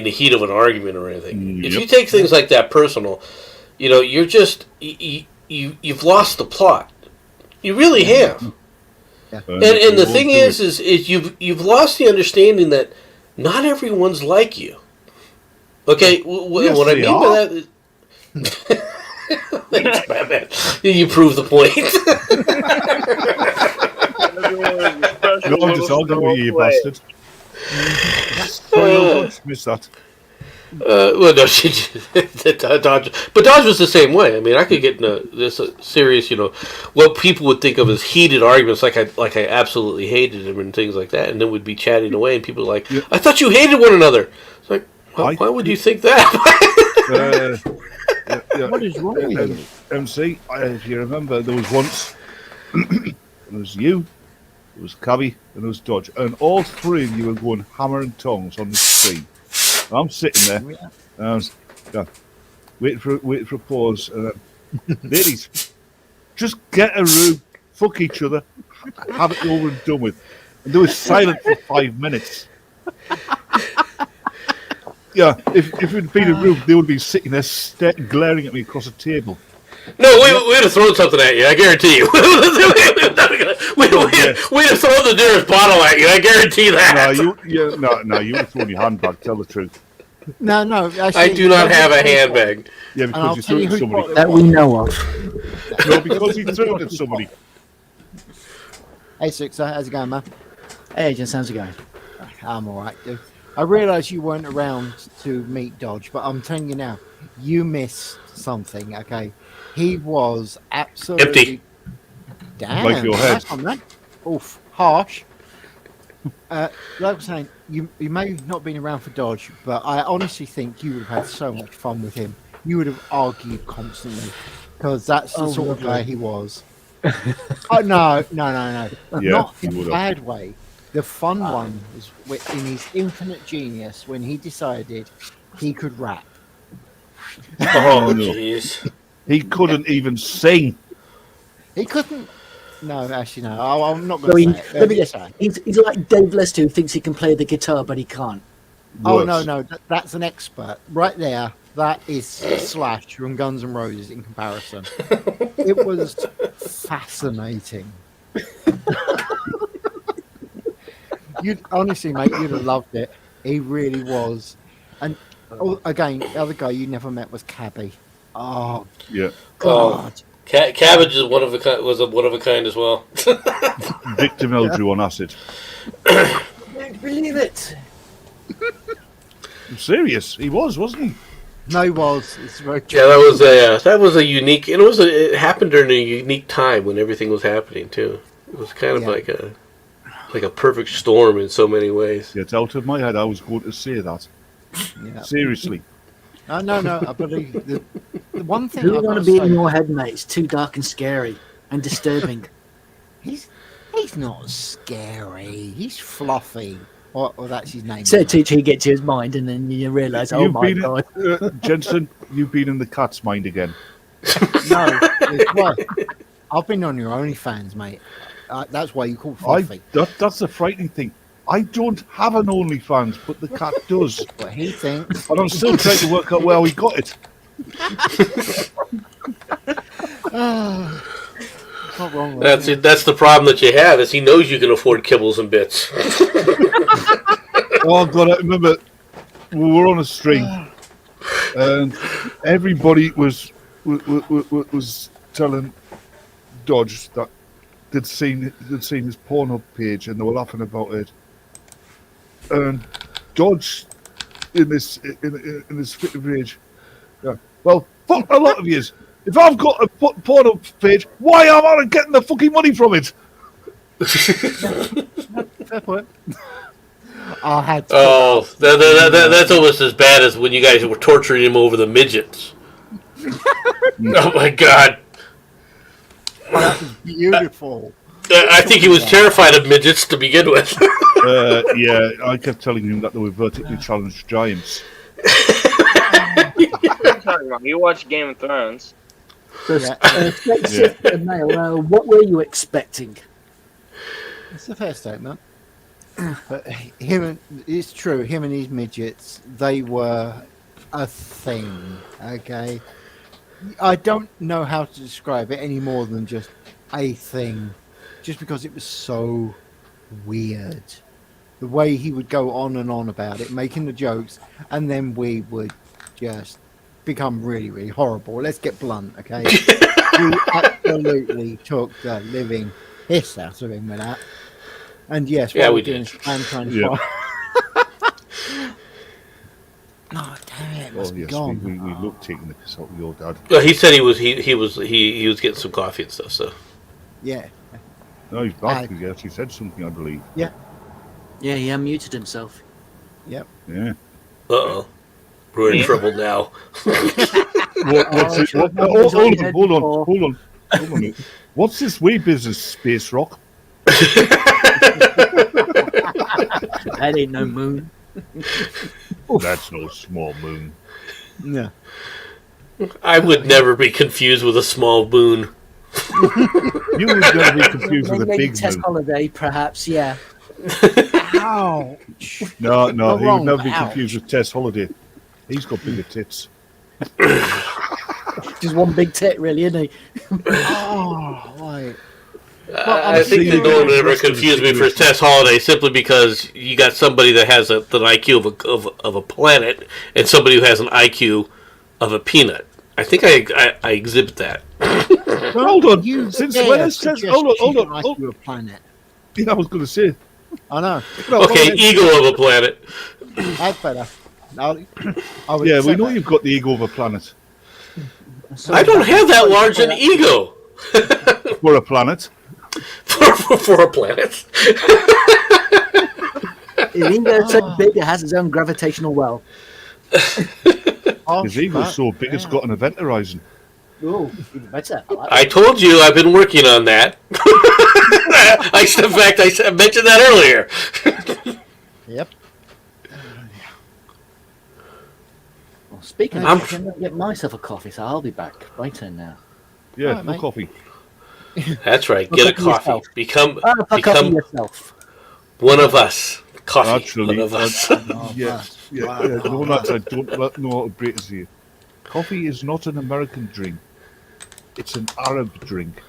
the heat of an argument or anything. If you take things like that personal, you're just you've lost the plot. You really have. Yeah. And the thing is you've lost the understanding that not everyone's like you. Okay, what I mean by that. Thanks, Batman. You prove the point. No, I'm just arguing with you, bastard. Sorry, missed that. Well, no, Dodge, but Dodge was the same way. I mean, I could get into this serious, what people would think of as heated arguments, like I absolutely hated him and things like that, and then we'd be chatting away, and people were like, "I thought you hated one another." It's like, why would you think that? What is wrong with you? MC, if you remember, there was once, there was you, there was Cabby, and there was Dodge, and all three of you were going hammer and tongs on the stream. I'm sitting there, and I was waiting for a pause, and then, ladies, just get a room, fuck each other, have it over and done with. And they were silent for 5 minutes. Yeah, if it had been a room, they would be sitting there glaring at me across a table. No, we would have thrown something at you, I guarantee you. We'd have thrown the nearest bottle at you, I guarantee that. No, you would have thrown your handbag, tell the truth. No, actually, I do not have a handbag. Yeah, because you threw it at somebody. That we know of. No, because you threw it at somebody. Hey, Sixer, how's it going, man? Hey, Agent, how's it going? I'm alright, dude. I realise you weren't around to meet Dodge, but I'm telling you now, you missed something, okay? He was absolutely... Empty. Damn. Like your head. Nice one, man. Oof, harsh. Like I was saying, you may have not been around for Dodge, but I honestly think you would have had so much fun with him. You would have argued constantly, because that's the sort of guy he was. Oh, no. Yeah, Not in a bad way. The fun one was in his infinite genius when he decided he could rap. Oh, jeez. He couldn't even sing. He couldn't. No, actually, no. I'm not going to say it. Let me guess. He's like Dave Lester who thinks he can play the guitar, but he can't. Oh, no. That's an expert. Right there. That is Slash from Guns N' Roses in comparison. It was fascinating. Honestly, mate, you'd have loved it. He really was. And again, the other guy you never met was Cabby. Oh, Yeah. God. Cabbage is one of a kind as well. Victim Eldrew on acid. I don't believe it. I'm serious. He was, wasn't he? No, he was. It's very true. Yeah, that was a unique. And it happened during a unique time when everything was happening too. It was kind of like a perfect storm in so many ways. It's out of my head. I was going to say that. Yeah. Seriously. No. I believe the one thing Who I've want got to to be in say, your head, mate? It's too dark and scary and disturbing. he's not scary. He's fluffy. Or that's his name. So till you get to his mind, and then you realise, oh my god. Jensen, you've been in the cat's mind again. No, well, I've been on your OnlyFans, mate. That's why you call fluffy. That's the frightening thing. I don't have an OnlyFans, but the cat does. But he thinks. And I'm still trying to work out where we got it. Not wrong. That's it. That's the problem that you have. Is he knows you can afford kibbles and bits. Oh God, I remember we were on a stream, and everybody was telling Dodge that they'd seen his Pornhub page and they were laughing about it. And Dodge, in this fit of rage, yeah. Well, fuck a lot of yous. If I've got a Pornhub page, why am I not getting the fucking money from it? Fair point. I had to that's almost as bad as when you guys were torturing him over the midgets. Oh my god. that was beautiful. I think he was terrified of midgets to begin with. Yeah, I kept telling him that they were vertically challenged giants. What are you talking about? You watch Game of Thrones. Mail, what were you expecting? It's a fair statement. But it's true, him and his midgets, they were a thing, okay? I don't know how to describe it any more than just a thing, just because it was so weird. The way he would go on and on about it, making the jokes, and then we would just become really, really horrible. Let's get blunt, okay? We absolutely took the living piss out of him with that. And yes, Yeah, what we we're doing did. is I'm trying to Yeah. find... Oh, damn it, it must Oh be yes, gone. we looked taking the piss out of your dad. Well, he said he was getting some coffee and stuff. So Yeah. No, he's back. He actually said something, I believe. Yeah, he unmuted himself. Yeah. we're in trouble now. Hold on. a minute. What's this wee business, Space Rock? That ain't no moon. That's no small moon. Yeah. I would never be confused with a small moon. You would never be confused with a Maybe big test moon. holiday, perhaps. Yeah. Ouch. No, You're he wrong, would never be ouch. confused with Tess Holiday. He's got bigger tits. Just one big tit, really, isn't he? Oh, right. I think that no one would ever confuse me for Tess Holiday simply because you got somebody that has the IQ of a planet and somebody who has an IQ of a peanut. I think I exhibit that. Hold on. You Since dare when has Tess... suggest Hold she can on. ice you a planet. Yeah, I was going to say. I know. Okay, ego of a planet. That's better. I would Yeah, we accept know that. you've got the ego of a planet. So I don't have that large an ego For a planet. for a planet. His ego's so big it has its own gravitational well. Oh, His ego's fuck, so big it's yeah. got an event horizon. Oh, even better. I like I told you I've been working on that. In fact, I mentioned that earlier. Yep. Well, speaking I'm- of, I'm going to get myself a coffee, so I'll be back. My turn now. Yeah, Alright, no mate. coffee. That's right. Look Get a at coffee. yourself. Become Coffee yourself. one of us. Coffee. Actually, one of us. No, lads, I don't know how to break it to you. Coffee is not an American drink. It's an Arab drink.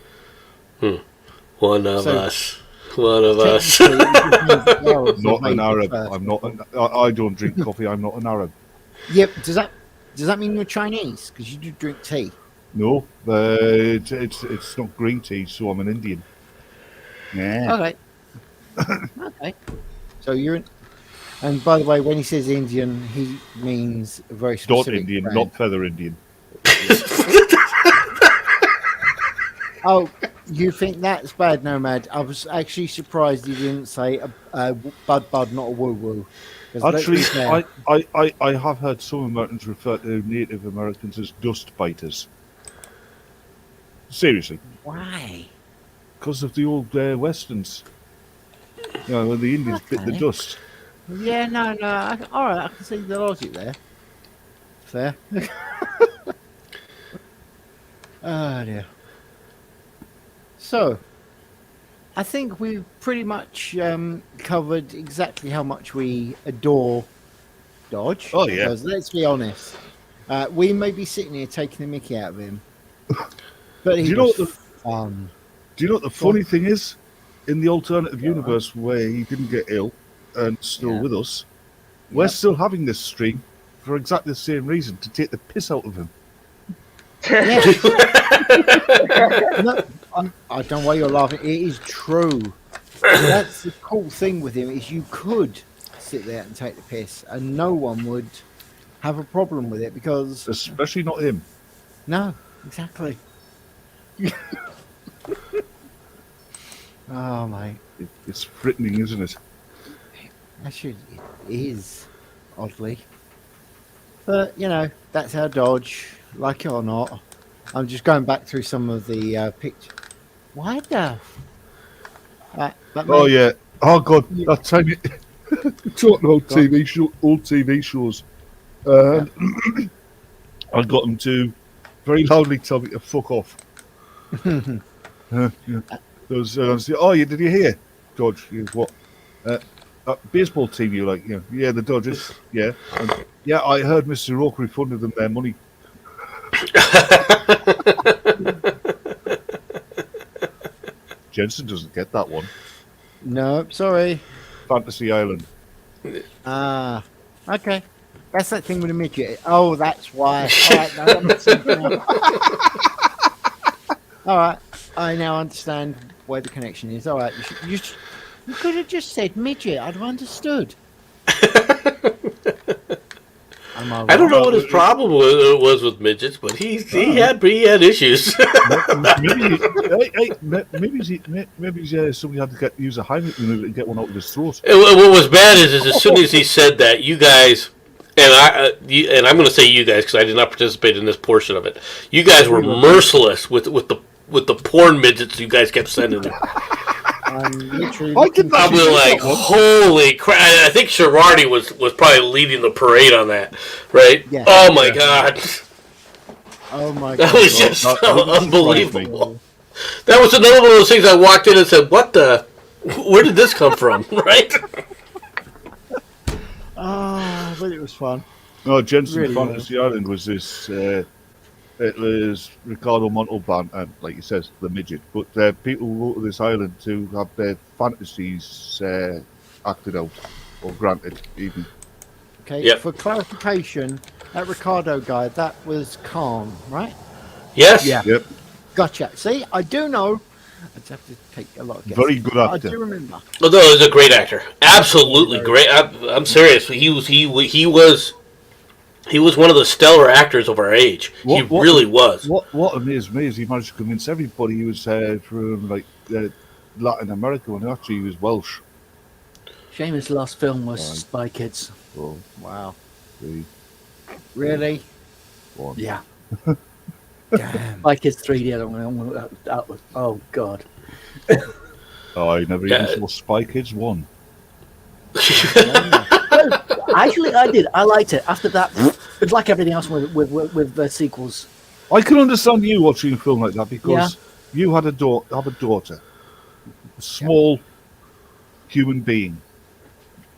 One of So- us. One of us. Technically, it just means the Arabs have Not made an it Arab. first. I'm not. I don't drink coffee. I'm not an Arab. Yep. Does that mean you're Chinese? Because you do drink tea. No, it's not green tea, so I'm an Indian. Yeah. Okay. Okay. So you're in. And by the way, when he says Indian, he means a very Dot specific Indian, brand. not feather Indian. Oh, you think that's bad, Nomad? I was actually surprised he didn't say bud, not a woo woo. Actually, I have heard some Americans refer to Native Americans as dust biters. Seriously, why? because of the old Westerns. You know, when the Indians bit the Okay. dust. Yeah, no. All right, I can see the logic there. Fair. Oh dear. So, I think we've pretty much covered exactly how much we adore Dodge. Oh, yeah. Because let's be honest, we may be sitting here taking the mickey out of him, but he Do you know was what the- fun. Do you know what the funny thing is? In the alternative universe where he didn't get ill and still Yeah. with us, we're Yep. still having this stream for exactly the same reason, to take the piss out of him. Yeah. No, I don't know why you're laughing. It is true. That's the cool thing with him is you could sit there and take the piss, and no one would have a problem with it because Especially not him. no, exactly. Oh mate, It's frightening, isn't it? actually it is oddly, but you know that's our Dodge. Like it or not, I'm just going back through some of the pictures. Why the? But Oh mate, yeah. Oh god, Yeah. that time you talking about Go on. old TV shows. I got them to very loudly tell me to fuck off. Yeah. Oh, did you hear, Dodge? He goes, what? Baseball team you like? Yeah, the Dodgers. Yeah, yeah. I heard Mr. Rourke refunded them their money. Jensen doesn't get that one. No, sorry. Fantasy Island. Ah, okay. That's that thing with a midget. Oh, that's why. All right, no, that makes sense now. All right, I now understand where the connection is. All right, you could have just said midget. I'd have understood. Am I I don't know wrong? what his problem was with midgets, but he had issues. Maybe somebody had to use a Heimlich maneuver to get one out of his throat. What was bad is as soon as he said that, you guys and I'm going to say you guys because I did not participate in this portion of it. You guys were merciless with the porn midgets you guys kept sending him. I'm literally. I did not- Probably like, holy crap! I think Sherardi was probably leading the parade on that, right? Yeah. Oh my god, Oh my that god. was just that so doesn't surprise unbelievable. That was another one of those things I walked in and said, "What the? Where did this come from?" Right? Ah, but it was fun. No, Jensen Really Fantasy Island was this. It was Ricardo Montalban and, like you says, the midget. But people go to this island to have their fantasies acted out or granted, even. Okay. Yep. For clarification, that Ricardo guy, that was Khan, right? Yes. Yeah. Yep, Gotcha. See, I do know. I just have to take a lot of guesses. very good But I actor. do remember. Although he's a great actor, absolutely great. I'm serious. He was one of the stellar actors of our age. He What- really was. What amazed me is he managed to convince everybody he was from Latin America when actually he was Welsh. Shame his last film was Right. Spy Kids. So, Wow. 3, Really? 1. Yeah. Damn. Spy Kids 3D. I don't know. That was. Oh God. Oh, I never Yeah. even saw Spy Kids 1. Actually, I did. I liked it. After that, it's like everything else with the sequels. I can understand you watching a film like that because you had a daughter, a small human being,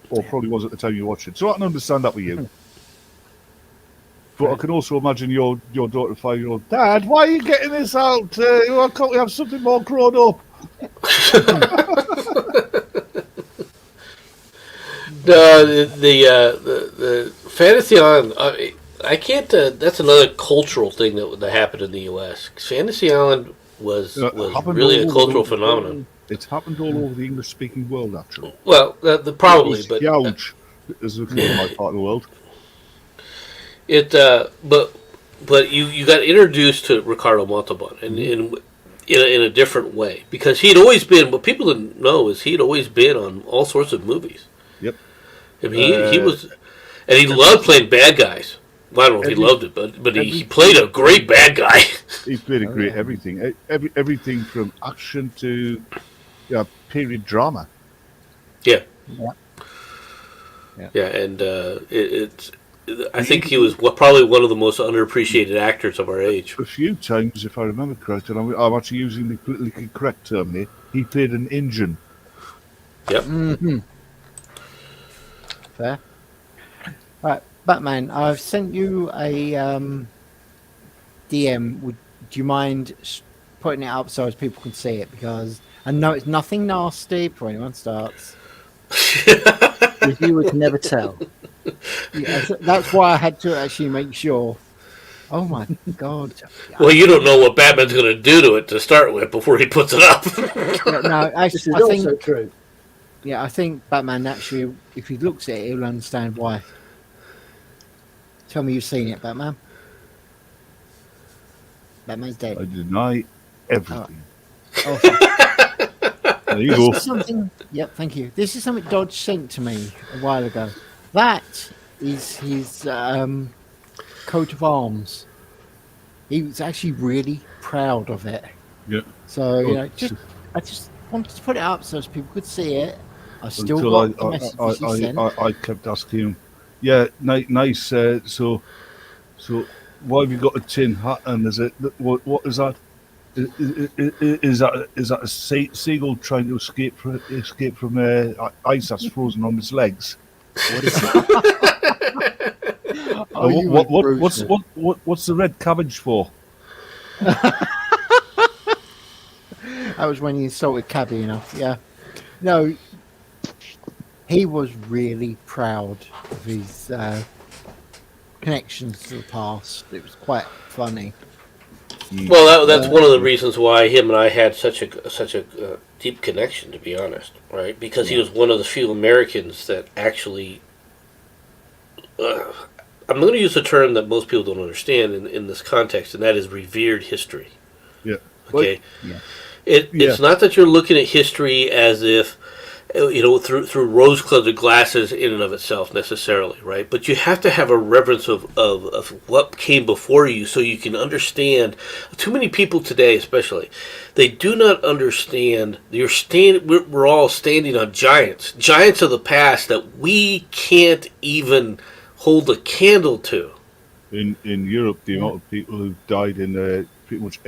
or probably was at the time you watched it. So I can understand that with you. But I can also imagine your daughter, 5-year-old, Dad, why are you getting this out? Why can't we have something more grown up? The Fantasy Island. I can't. That's another cultural thing that happened in the U.S. Fantasy Island was happened really a all cultural over- phenomenon. It's happened all over the English-speaking world, actually. Well, probably, It's but huge, as we call my part of the world. but you got introduced to Ricardo Montalban in a different way because he'd always been. What people didn't know is he'd always been on all sorts of movies. Yep. I mean, he was, and he loved playing bad guys. Well, I don't know if he loved it, but he played a great bad guy. He's played a great everything. Everything from action to period drama. Yeah. Yeah. Yeah, and it's. I think he was probably one of the most underappreciated actors of our age. A few times, if I remember correctly, and I'm actually using the politically correct term here, he played an Indian. Yep. Mm-hmm. Fair. Right, Batman, I've sent you a DM. Do you mind putting it up so as people can see it? Because I know it's nothing nasty before anyone starts. With you, we can never tell. Yeah, that's why I had to actually make sure. Oh my God! Well, you don't know what Batman's going to do to it to start with before he puts it up. Yeah, no, This actually, is I think also true. yeah, I think Batman actually, if he looks at it, he'll understand why. Tell me you've seen it, Batman. Batman's dead. I deny everything. Oh, fuck. There you This go. is something. Yep, thank you. This is something Dodge sent to me a while ago. That is his coat of arms. He was actually really proud of it. Yeah. So you know, Well, I just wanted to put it up so as people could see it. I still until got the messages he sent. I kept asking him, yeah, nice. So why have you got a tin hat? And is it what is that? Is that a seagull trying to escape from ice that's frozen on its legs? What is it? Oh, you were brutal. What's the red cabbage for? That was when you insulted Cabby enough. Yeah. No, he was really proud of his connections to the past. It was quite funny. Well, that's one of the reasons why him and I had such a deep connection, to be honest, right? Because he was one of the few Americans that actually. I'm going to use a term that most people don't understand in this context, and that is revered history. Yeah. Okay. Yeah. It's not that you're looking at history as if, through rose-colored glasses in and of itself necessarily, right? But you have to have a reverence of what came before you so you can understand. Too many people today, especially, they do not understand. We're all standing on giants of the past that we can't even hold a candle to. In Europe, the amount of people who've died in pretty much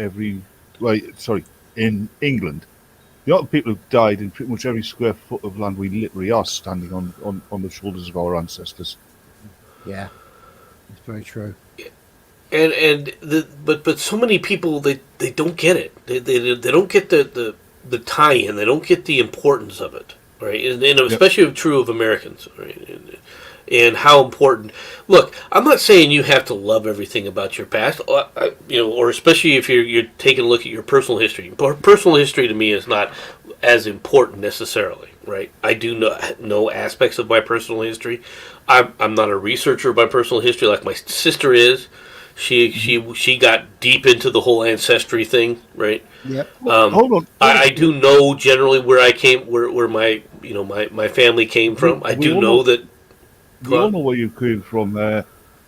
in England, the amount of people who've died in pretty much every square foot of land we literally are standing on the shoulders of our ancestors. Yeah, it's very true. But so many people they don't get it. They don't get the tie-in. They don't get the importance of it, right? And especially true of Americans, right? And how important. Look, I'm not saying you have to love everything about your past, or especially if you're taking a look at your personal history. Personal history to me is not as important necessarily, right? I do know aspects of my personal history. I'm not a researcher of my personal history like my sister is. She got deep into the whole ancestry thing, right? Yep. Hold on. I do know generally where I came, where my my family came from. I do know that. We all know where you came from.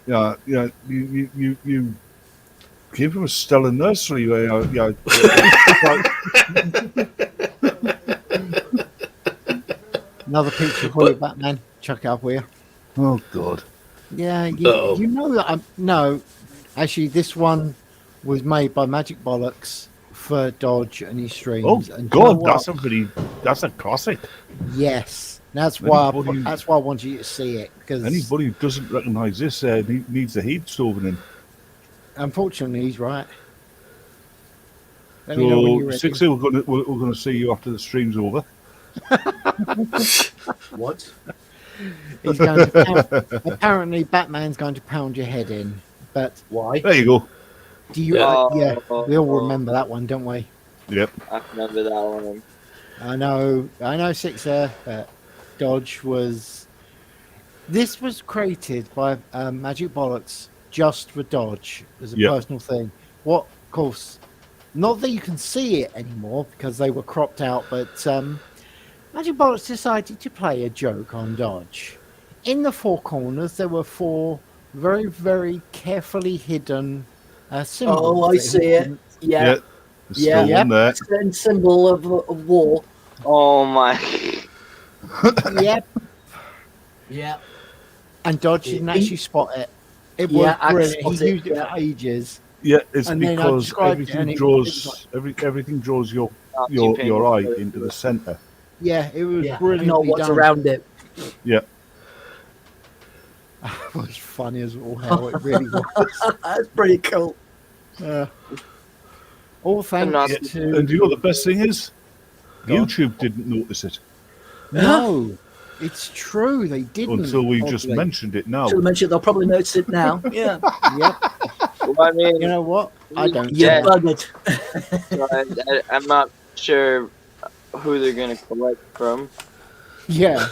You came from a stellar nursery. Another picture for you, Batman. Chuck it up here. Oh God. Yeah, you know that. No, actually, this one was made by Magic Bollocks for Dodge and his streams. Oh and God, you know that's a classic. Yes. That's why I want you to see it, because Anybody who doesn't recognise this needs a heat stove in. Unfortunately, he's right. Let me know when you're ready. 6 we're going to see you after the stream's over. What? He's going to apparently, Batman's going to pound your head in. But Why? There you go. do you? Yeah, we all remember that one, don't we? Yep. I remember that one. I know, Sixer. But Dodge was. This was created by Magic Bollocks just for Dodge as a personal thing. What, of course, not that you can see it anymore because they were cropped out, but Magic Bollocks decided to play a joke on Dodge. In the four corners, there were 4 very, very carefully hidden symbols. Oh, I see it. Yeah. Still on there. It's a symbol of war. Oh my. Yep. Yeah. And Dodge didn't actually spot it. It was brilliant. He used it for ages. Yeah, it's And then I because described it, and everything draws your eye into the centre. Yeah, it was Yeah. brilliant. Not what's around it. Yeah. It was funny as all hell. It really was. That's pretty cool. All thanks to. And you know the best thing is, YouTube didn't notice it No, it's true. They didn't until we just mentioned it now. Should have mentioned they'll probably notice it now. Yeah. Yep. Well, I mean, You know what? I don't. You're Yeah. buggered. so I'm not sure who they're gonna collect from. Yeah,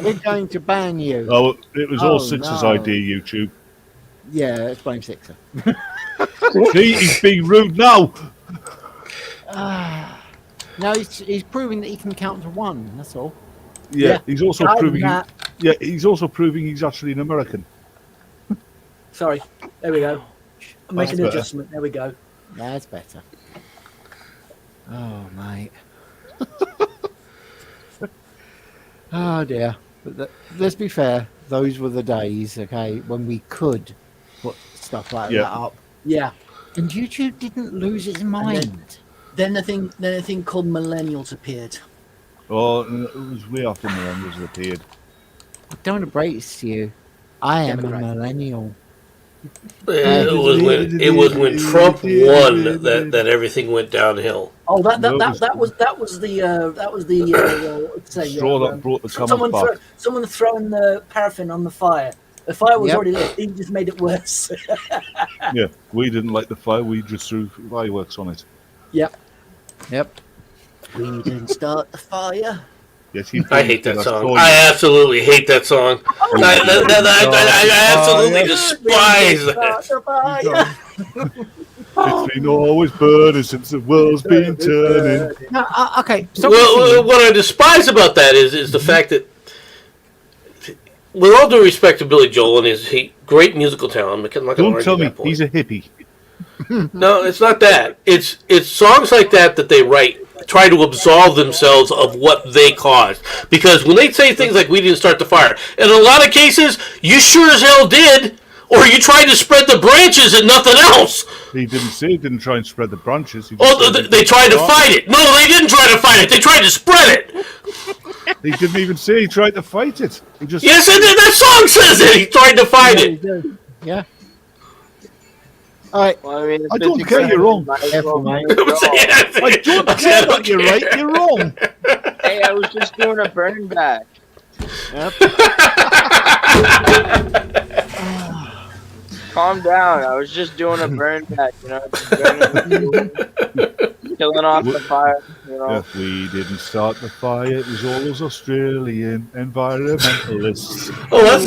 we're going to ban you. Oh, it was all Oh, Six's no. idea, YouTube. Yeah, let's blame Sixer. See, he's being rude now. No, he's proving that he can count to 1. That's all. Yeah, Yeah. he's also Other proving. than that- He's also proving he's actually an American. Sorry. There we go. Make an better. adjustment. There we go. That's better. Oh, mate. Oh dear. But let's be fair. Those were the days, okay, when we could put stuff like Yeah. that up, Yeah. and YouTube didn't lose its mind. Then a thing called millennials appeared. Oh, it was way after millennials appeared. I don't embrace you. I am a Democrat. millennial. It was when Trump won that everything went downhill. Oh, that No, was the Straw that brought the camel's back. someone throwing the paraffin on the fire. The fire was Yep. already lit. He just made it worse. Yeah, we didn't like the fire. We just threw fireworks on it. Yep. Yep. We didn't start the fire. Yes, he. I hate that That's song. all I you- absolutely hate that song. I absolutely yeah. despise Start that. the fire. It's been always burning since the world's been turning. No, okay. So Well, what I despise about that is the fact that, with all due respect to Billy Joel and his great musical talent, I'm not going to Don't argue tell me that point. he's a hippie. No, it's not that. It's songs like that they write try to absolve themselves of what they caused. Because when they say things like "we didn't start the fire," in a lot of cases, you sure as hell did, or you tried to spread the branches and nothing else. He didn't try and spread the branches. He just Oh, said they tried to fight it. No, they didn't try to fight it. They tried to spread it. He didn't even say he tried to fight it. He just Yes, and that song says it. He tried to fight it. yeah. All right. Well, I mean, I don't care, you're wrong. Careful, mate. I don't care that you're right. You're wrong. Hey, I was just doing a burn back. Calm down. I was just doing a burn back, you know, just burning, killing off the fire, you know. Yeah, we didn't start the fire. It was all those Australian environmentalists. Oh, that's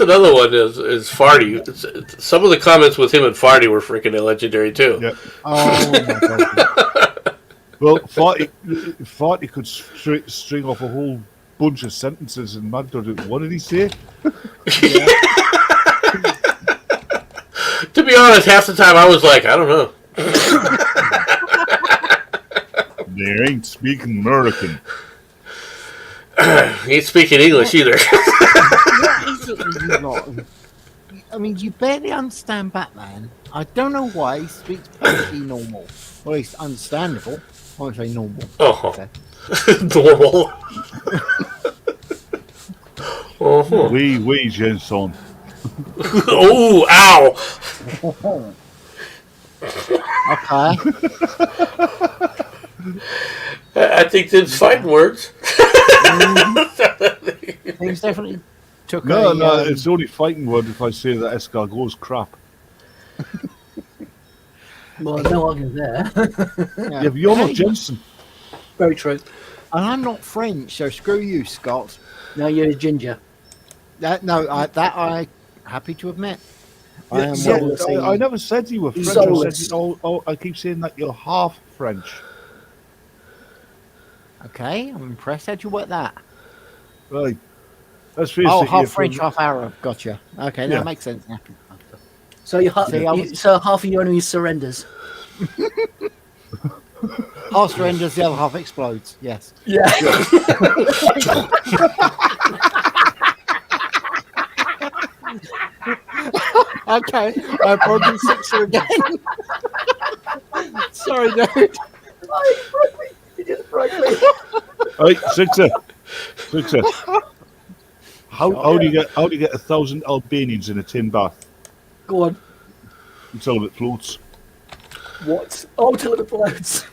another one. Is Farty? Some of the comments with him and Farty were freaking legendary too. Yeah. Oh my god. Well, Farty could string off a whole bunch of sentences and Maddodge. What did he say? To be honest, half the time I was like, I don't know. They ain't speaking American. He ain't speaking English either. What is it with you lot? I mean, you barely understand Batman. I don't know why he speaks perfectly normal. Or at least understandable. I won't say normal. Oh, Okay. normal. Oh, Oui, Jenson. oh, ow! Okay. I think that's fighting words. Things definitely took No, a... it's only fighting word if I say that escargot's crap. Well, no argument there. Yeah, but you're not Jensen. Very true. And I'm not French, so screw you, Scott. No, you're a ginger. That I happy to admit. I am Yeah, one of the I never said you were French. Soulless. I keep saying that you're half French. Okay, I'm impressed. How'd you work that? Right. Let's face Oh, it. half you're French, from- half Arab. Gotcha. Okay, Yeah. that makes sense now. So See, I was- so half of your enemy surrenders. Half surrenders, the other half explodes. Yes. Yeah. Okay, I broken Sixer again. Sorry, dude. You just broke me. Right, Sixer. How do you get 1,000 Albanians in a tin bath Go on. until it floats? What? Oh, till it floats.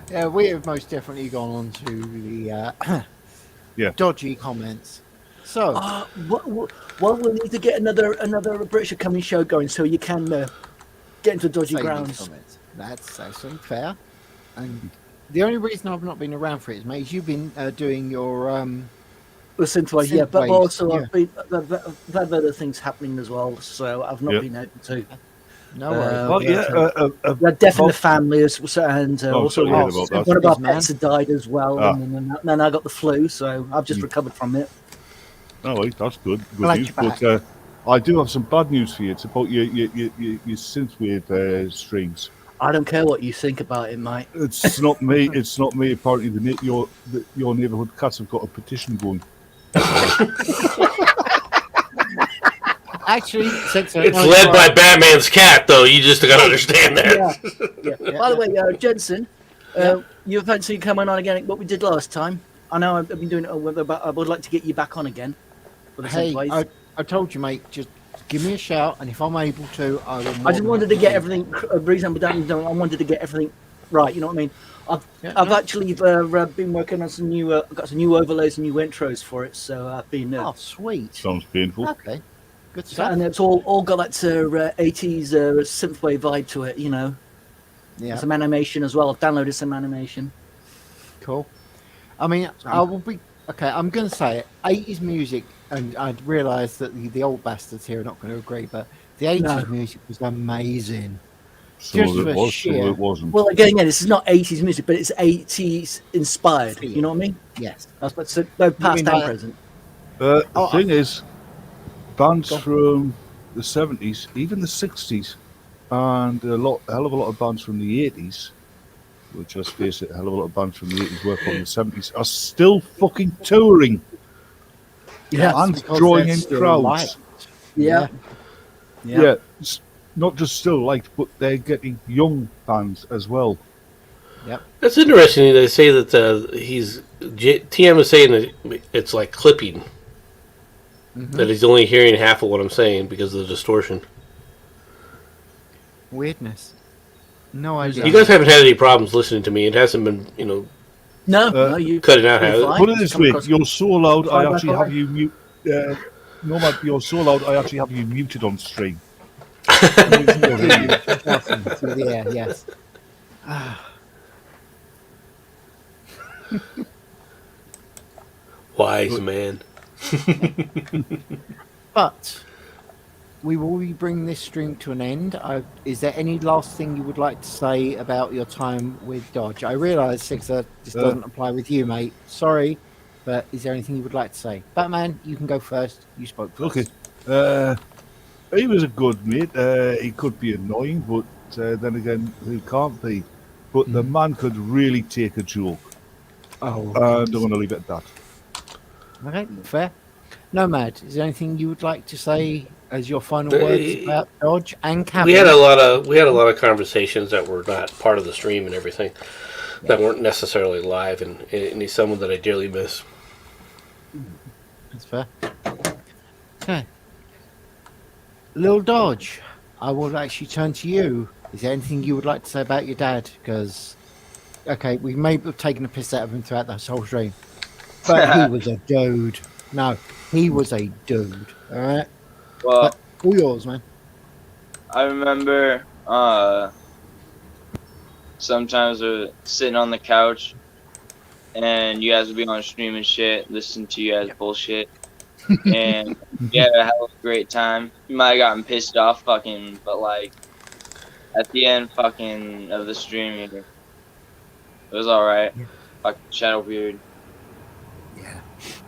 Yeah, we have most definitely gone on to the Yeah. dodgy comments. So, Well, we need to get another British Academy show going so you can get into dodgy say these grounds. comments. That's actually fair. And the only reason I've not been around for it, mate, is you've been doing your Listen to us, yeah, but Synthwaves, also yeah. I've had other things happening as well, so I've not been able to. no worries. Oh yeah, We had death in the Bob- family, and also sorry to hear about that. one of our Man. pets had died as well, Ah. and then I got the flu, so I've just recovered from it. Oh, right, that's good. Good Glad news. you're But I do have some bad news for you. It's about your synthwave strings. I don't care what you think about it, mate. It's not me. It's not me. Apparently, your neighbourhood cats have got a petition going. Actually, It's led by Batman's cat, though. You just got to understand that. Yeah. By the way, Jensen, you fancy coming on again? What we did last time? I know I've been doing it, but I would like to get you back on again. For the hey, Synthwaves. I told you, mate, just give me a shout, and if I'm able to, I will. I just wanted to get everything. The reason I'm down, I wanted to get everything right. You know what I mean? I've actually been working on some new. Got some new overlays and new intros for it. So I've been. Oh, sweet. Sounds painful. Okay, good stuff. And it's all got that 80s synthwave vibe to it. You know, Yeah, some animation as well. I've downloaded some animation. cool. I mean, I will be okay. I'm going to say it. 80s music, and I realise that the old bastards here are not going to agree, but the 80s music was amazing. Some Just of it for was, some sheer- of it wasn't. Well, again, this is not 80s music, but it's 80s inspired. You know what I mean? Yes. That's what's both past mean and like- present. The Oh, thing is, bands Go on. from the 70s, even the 60s, and a hell of a lot of bands from the 80s, which let's face it, a hell of a lot of bands from the 80s work on the 70s, are still fucking touring Yeah. and because drawing they're in still crowds. liked. Yeah. Yeah, it's not just still liked, but they're getting young bands as well. That's interesting. They say that TM is saying that it's like clipping. That he's only hearing half of what I'm saying because of the distortion. Weirdness. No idea. You guys haven't had any problems listening to me. It hasn't been, No, you cutting out. you're Has it? fine. Put it this way, Come across- you're so loud, I Fine, actually fine. have you mute. Nomad, you're so loud, I actually have you muted on stream. Through the air, yes. Wise man. But we will be bringing this stream to an end. Is there any last thing you would like to say about your time with Dodge? I realise, Sixer, this doesn't apply with you, mate. Sorry, but is there anything you would like to say? Batman, you can go first. You spoke first. Okay. He was a good mate. He could be annoying, but then again, he can't be. But the man could really take a joke. Oh, I'm going to leave it at that. okay, fair. Nomad, is there anything you would like to say as your final words about Dodge and Cabin? We had a lot of conversations that were not part of the stream and everything, that weren't necessarily live, and he's someone that I dearly miss. That's fair. Okay. Lil Dodge, I will actually turn to you. Is there anything you would like to say about your dad? Because, okay, we may have taken a piss out of him throughout this whole stream, but he was a dude. No, he was a dude. All right, Well, all yours, man. I remember sometimes we're sitting on the couch and you guys would be on stream and shit, listening to you guys bullshit. And you had a hell of a great time. You might have gotten pissed off fucking, but like at the end fucking of the stream, it was alright. Yeah. Fucking Shadowbeard.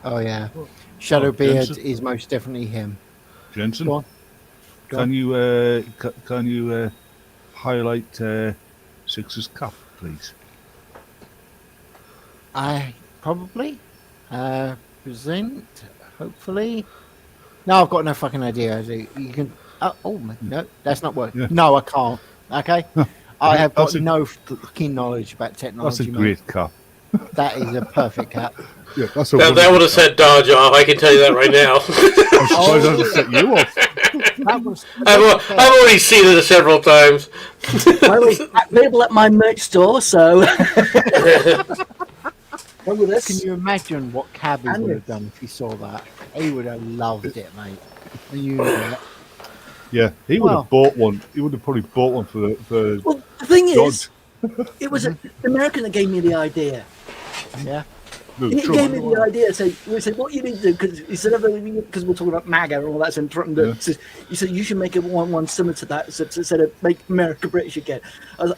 Oh yeah, Shadowbeard Jensen? is most definitely him. Jensen, Go on. Go can you highlight Six's cap, please? I probably present. Hopefully, no, I've got no fucking idea. You can. No, that's not working. Yeah. No, I can't. Okay, I have got That's a- no fucking knowledge about That's technology. a mate. great cap. That is a perfect cap. Yeah, that's a That would have set Dodge off. I can tell you that right now. I'm surprised I set you off. That was. I've already seen it several times. By the way, available at my merch store, so. Remember this? Can you imagine what Cabby And would it- have done if he saw that? He would have loved it, mate. And you know it. Yeah, he would Well. have bought one. He would have probably bought one for Well, the thing is, Dodge. it was the American that gave me the idea. Yeah. No, He Trump. gave me the idea. So we said, "What you need to do?" Because he said, "Because we're talking about MAGA and all that." And Trump, he said, "You should make it one similar to that." So instead of make America British again,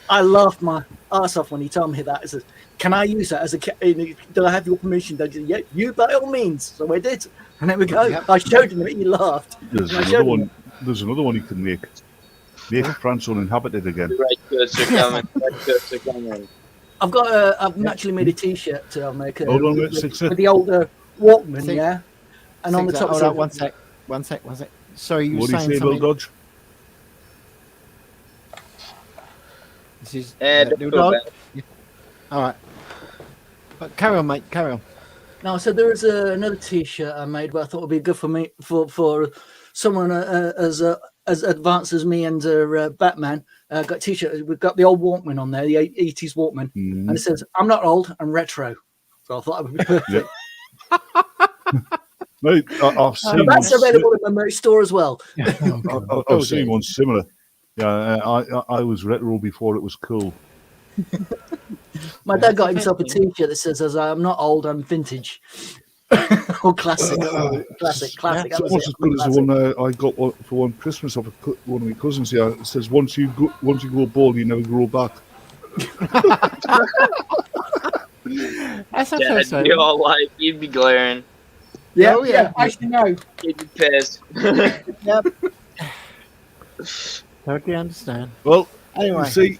I laughed my ass off when he told me that. He says, "Can I use that as a? Do I have your permission?" Did you? Yeah, you by all means. So I did, and there we go. Yep. I showed him it. He laughed. There's And I another showed him one. it. There's another one he can make. Make France uninhabited again. Right goods are coming. Right goods are coming. I've actually made a T-shirt to make Hold on, wait, six, with the older Walkman, Six. yeah. And on the top, hold says- on, one sec. Sorry, you were What do you saying say, Bill something. Dodge? This is Don't Little feel Dog. bad. All right. But carry on, mate. Carry on. No, so there is another T-shirt I made, but I thought would be good for me for someone as advanced as me and Batman. Got a T-shirt. We've got the old Walkman on there, the 80s Walkman, and it says, "I'm not old, I'm retro." So I thought it would be perfect. Right, I've seen That's one available in my merch store as well. I've seen one similar. Yeah, I was retro before it was cool. My dad got himself a T-shirt that says, "I'm not old, I'm vintage." Or classic, classic. That It's was almost it. as good as the Classic. one I got for one Christmas off one of my cousins. Yeah, it says once you go bald, you never grow back. That's a Dad, first you all like, you'd be glaring. Yeah, Oh, yeah. I should know. You'd be pissed. Yep. Totally understand. Well, Anyway. you see,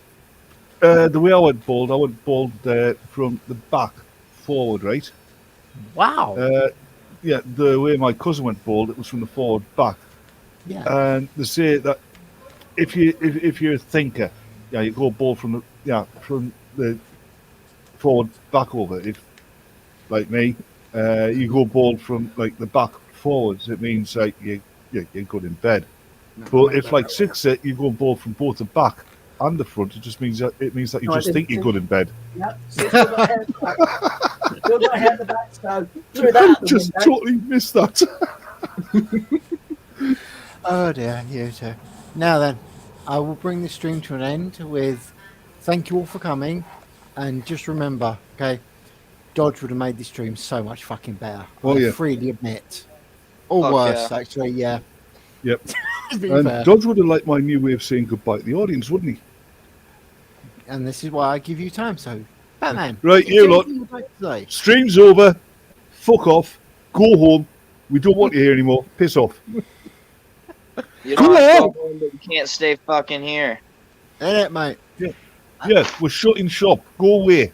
the way I went bald from the back forward, right? Wow. Yeah, the way my cousin went bald, it was from the forward back. Yeah. And they say that if you're a thinker, yeah, you go bald from the forward back over. If like me, you go bald from like the back forwards, it means like you're good in bed. But if like Sixer, you go bald from both the back and the front, it just means that you No, I just think didn't you're good in bed. Yeah, still got hair at the back. Still got hair at the back, so threw that out the Just window. totally missed that. Oh dear, you too. Now then, I will bring the stream to an end with thank you all for coming, and just remember, okay, Dodge would have made this stream so much fucking better. Oh, I yeah. freely admit. Or Fuck worse, yeah. actually, yeah. Yep. To be And fair. Dodge would have liked my new way of saying goodbye to the audience, wouldn't he? And this is why I give you time, so Batman. Right, is you there lot. anything you'd like to say? Stream's over. Fuck off. Go home. We don't want you here anymore. Piss off. You don't have to go home, but you can't stay fucking here. Innit, mate? Yeah, we're shutting shop. Go away.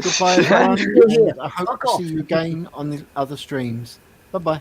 Goodbye, everyone. Still here. and I hope Fuck to off. see you again on the other streams. Bye-bye.